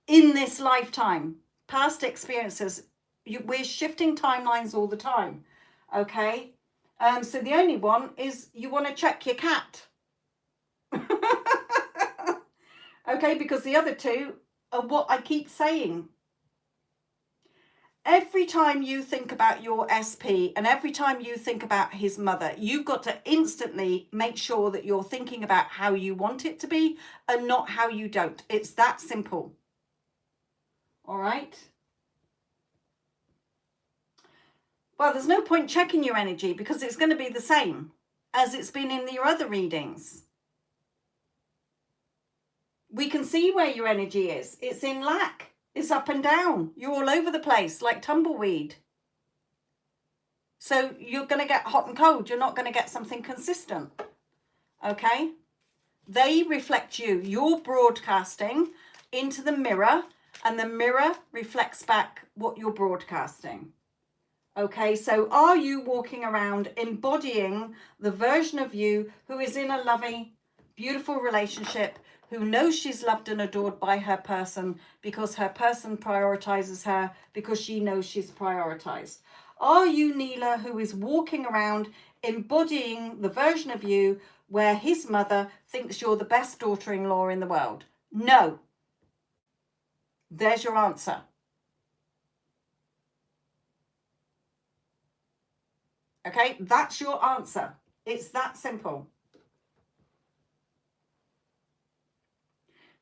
Speaker 1: in this lifetime, past experiences. We're shifting timelines all the time. Okay, so the only one is you want to check your cat. Okay, because the other two are what I keep saying. Every time you think about your SP and every time you think about his mother, you've got to instantly make sure that you're thinking about how you want it to be and not how you don't. It's that simple. All right. Well, there's no point checking your energy because it's going to be the same as it's been in your other readings. We can see where your energy is. It's in lack. It's up and down. You're all over the place like tumbleweed. So you're going to get hot and cold. You're not going to get something consistent. Okay? They reflect you. You're broadcasting into the mirror and the mirror reflects back what you're broadcasting. Okay, so are you walking around embodying the version of you who is in a loving, beautiful relationship, who knows she's loved and adored by her person because her person prioritizes her because she knows she's prioritized? Are you Neela, who is walking around embodying the version of you where his mother thinks you're the best daughter-in-law in the world? No. There's your answer. Okay, that's your answer. It's that simple.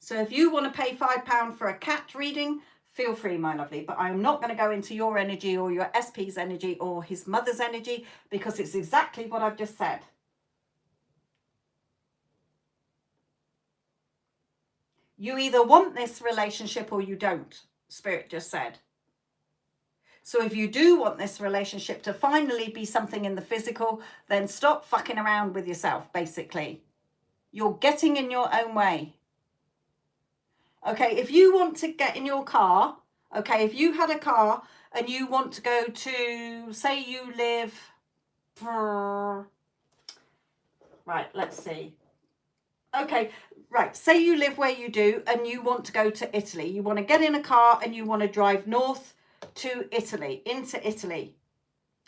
Speaker 1: So if you want to pay £5 for a cat reading, feel free, my lovely. But I'm not going to go into your energy or your SP's energy or his mother's energy because it's exactly what I've just said. You either want this relationship or you don't, Spirit just said. So if you do want this relationship to finally be something in the physical, then stop fucking around with yourself, basically. You're getting in your own way. Okay, if you want to get in your car, okay, if you had a car and you want to go to, say you live, right, let's see. Okay, right, say you live where you do and you want to go to Italy. You want to get in a car and you want to drive north to Italy, into Italy.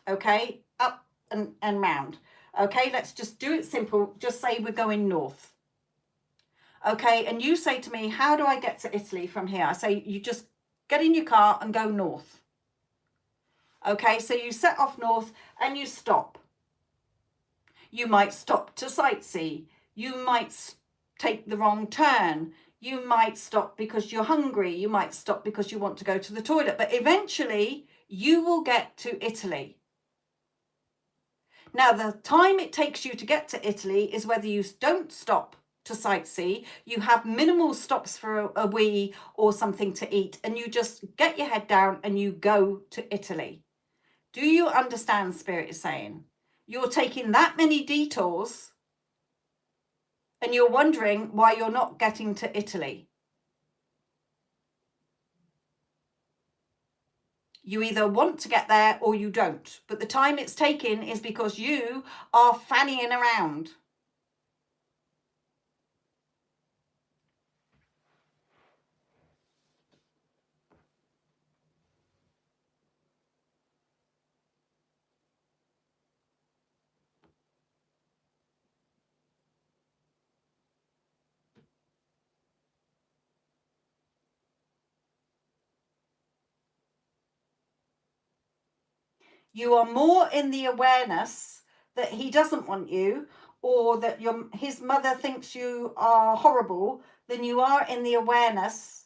Speaker 1: Okay, up and round. Okay, let's just do it simple. Just say we're going north. Okay, and you say to me, how do I get to Italy from here? I say, you just get in your car and go north. Okay, so you set off north and you stop. You might stop to sightsee. You might take the wrong turn. You might stop because you're hungry. You might stop because you want to go to the toilet. But eventually, you will get to Italy. Now, the time it takes you to get to Italy is whether you don't stop to sightsee, you have minimal stops for a wee or something to eat, and you just get your head down and you go to Italy. Do you understand, Spirit is saying? You're taking that many detours and you're wondering why you're not getting to Italy. You either want to get there or you don't. But the time it's taking is because you are fannying around. You are more in the awareness that he doesn't want you or that his mother thinks you are horrible than you are in the awareness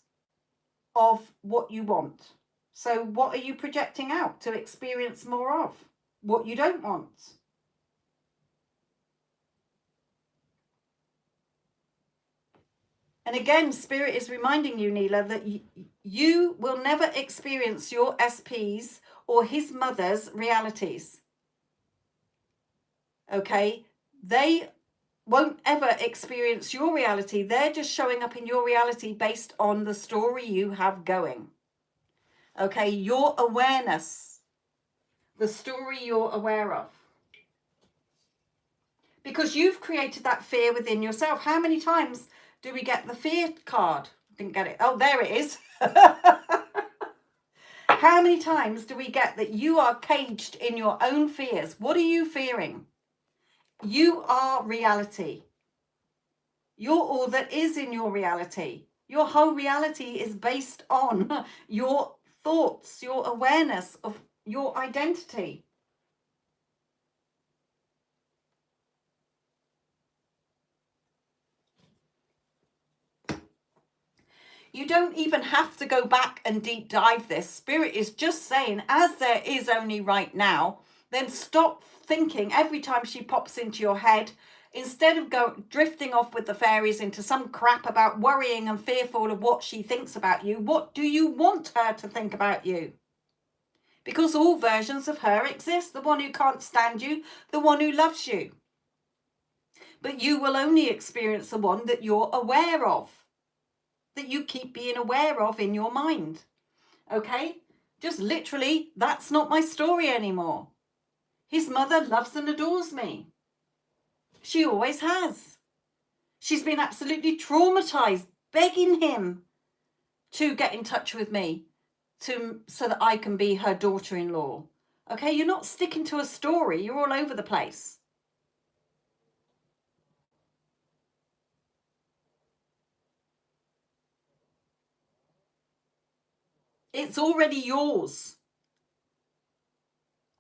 Speaker 1: of what you want. So what are you projecting out to experience more of? What you don't want. And again, Spirit is reminding you, Neela, that you will never experience your SP's or his mother's realities. Okay? They won't ever experience your reality. They're just showing up in your reality based on the story you have going. Okay? Your awareness, the story you're aware of. Because you've created that fear within yourself. How many times do we get the fear card? Didn't get it. Oh, there it is. How many times do we get that you are caged in your own fears? What are you fearing? You are reality. You're all that is in your reality. Your whole reality is based on your thoughts, your awareness of your identity. You don't even have to go back and deep dive this. Spirit is just saying, as there is only right now, then stop thinking every time she pops into your head. Instead of drifting off with the fairies into some crap about worrying and fearful of what she thinks about you, what do you want her to think about you? Because all versions of her exist. The one who can't stand you, the one who loves you. But you will only experience the one that you're aware of, that you keep being aware of in your mind. Okay? Just literally, that's not my story anymore. His mother loves and adores me. She always has. She's been absolutely traumatized, begging him to get in touch with me so that I can be her daughter-in-law. Okay, you're not sticking to a story. You're all over the place. It's already yours.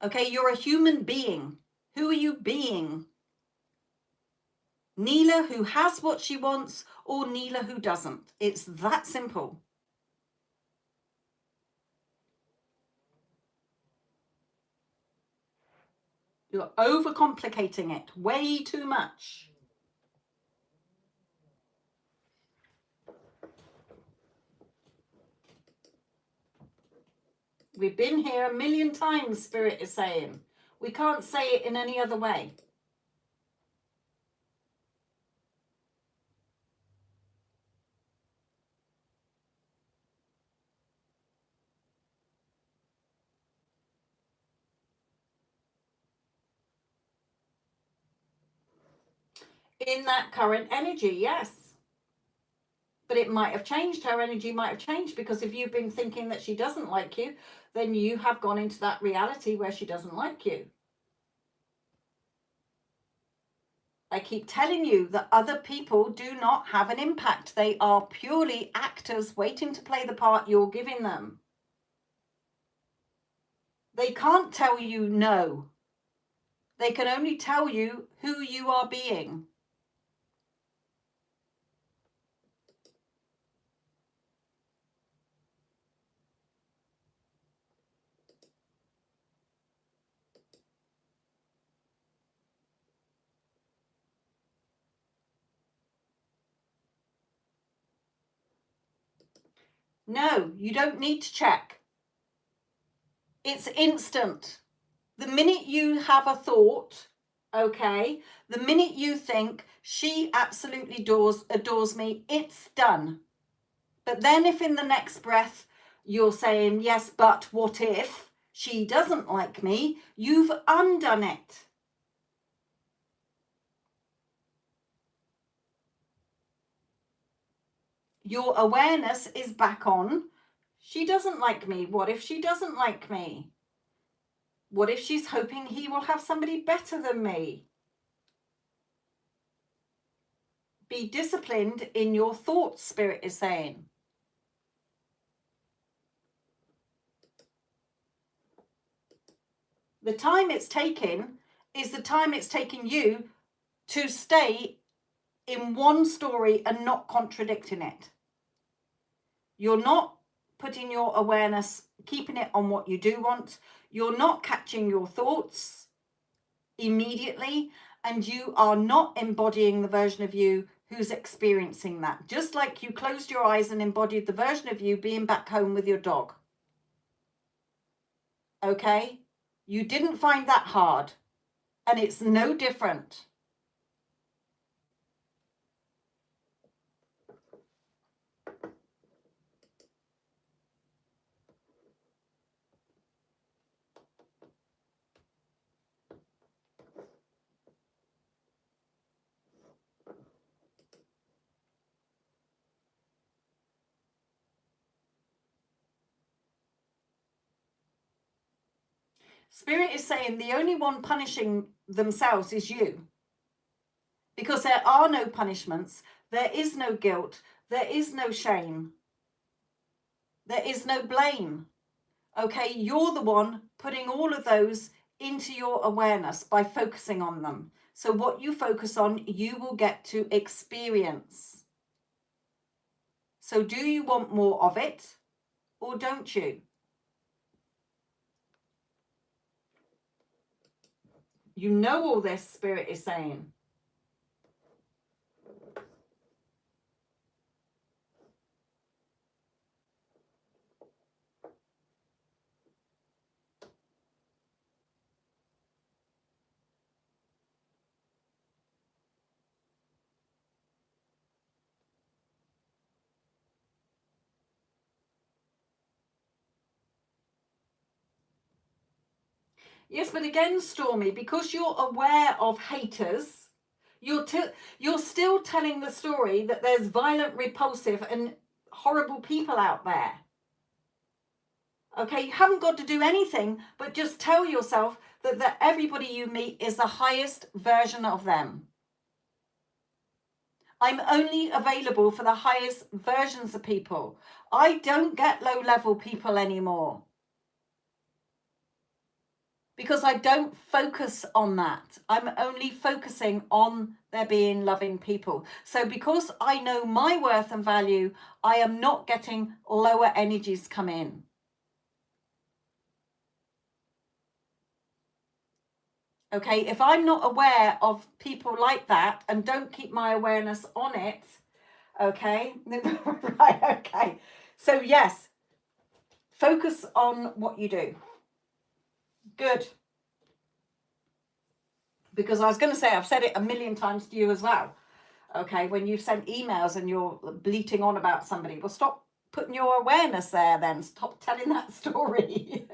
Speaker 1: Okay, you're a human being. Who are you being? Neela who has what she wants or Neela who doesn't. It's that simple. You're overcomplicating it way too much. We've been here a million times, Spirit is saying. We can't say it in any other way. In that current energy, yes. But it might have changed. Her energy might have changed, because if you've been thinking that she doesn't like you, then you have gone into that reality where she doesn't like you. I keep telling you that other people do not have an impact. They are purely actors waiting to play the part you're giving them. They can't tell you no. They can only tell you who you are being. No, you don't need to check. It's instant. The minute you have a thought, okay, the minute you think she absolutely adores me, it's done. But then if in the next breath you're saying, yes, but what if she doesn't like me, you've undone it. Your awareness is back on. She doesn't like me. What if she doesn't like me? What if she's hoping he will have somebody better than me? Be disciplined in your thoughts, Spirit is saying. The time it's taken is the time it's taken you to stay in one story and not contradicting it. You're not putting your awareness, keeping it on what you do want. You're not catching your thoughts immediately, and you are not embodying the version of you who's experiencing that. Just like you closed your eyes and embodied the version of you being back home with your dog. Okay? You didn't find that hard. And it's no different. Spirit is saying the only one punishing themselves is you. Because there are no punishments, there is no guilt, there is no shame, there is no blame. Okay, you're the one putting all of those into your awareness by focusing on them. So what you focus on, you will get to experience. So do you want more of it or don't you? You know all this, Spirit is saying. Yes, but again, Stormy, because you're aware of haters, you're still telling the story that there's violent, repulsive, and horrible people out there. Okay, you haven't got to do anything but just tell yourself that everybody you meet is the highest version of them. I'm only available for the highest versions of people. I don't get low-level people anymore. Because I don't focus on that. I'm only focusing on there being loving people. So because I know my worth and value, I am not getting lower energies come in. Okay, if I'm not aware of people like that and don't keep my awareness on it, okay, right, okay. So yes, focus on what you do. Good. Because I was going to say, I've said it a million times to you as well. Okay, when you've sent emails and you're bleating on about somebody, well, stop putting your awareness there then. Stop telling that story.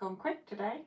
Speaker 1: gone quick today.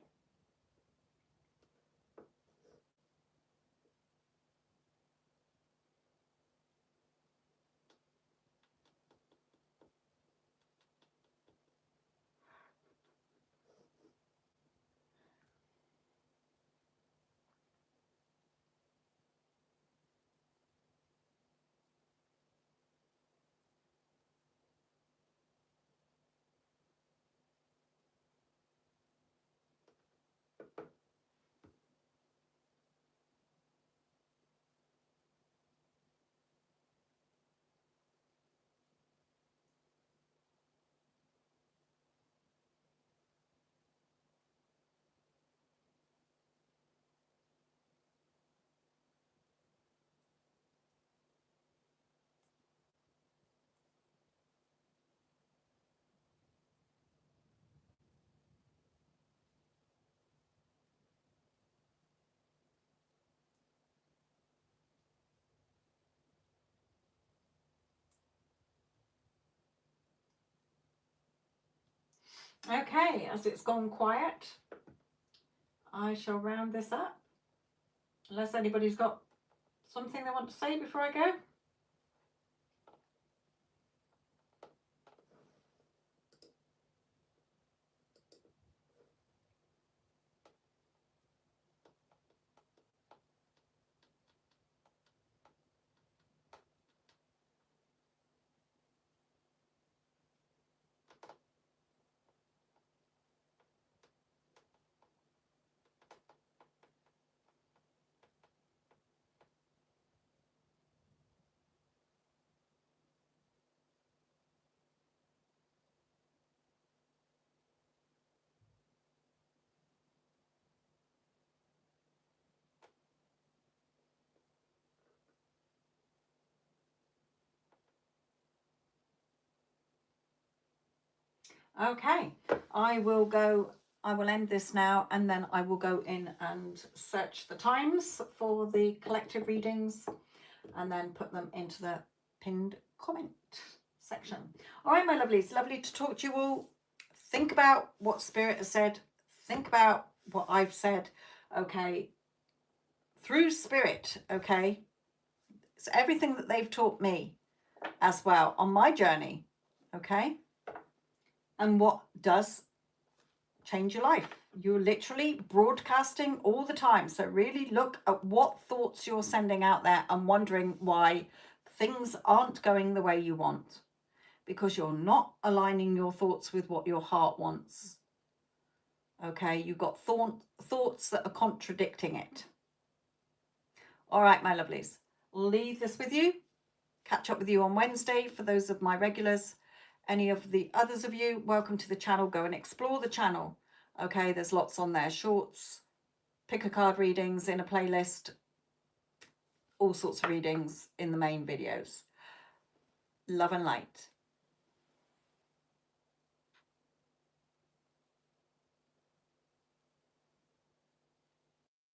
Speaker 1: Okay, as it's gone quiet, I shall round this up. Unless anybody's got something they want to say before I go. Okay, I will end this now, and then I will go in and search the times for the collective readings and then put them into the pinned comment section. All right, my lovelies, lovely to talk to you all. Think about what Spirit has said. Think about what I've said, okay, through Spirit, okay? It's everything that they've taught me as well on my journey, okay? And what does change your life. You're literally broadcasting all the time. So really look at what thoughts you're sending out there and wondering why things aren't going the way you want, because you're not aligning your thoughts with what your heart wants. Okay, you've got thoughts that are contradicting it. All right, my lovelies, leave this with you. Catch up with you on Wednesday for those of my regulars. Any of the others of you, welcome to the channel. Go and explore the channel. Okay, there's lots on there. Shorts, pick a card readings in a playlist, all sorts of readings in the main videos. Love and light.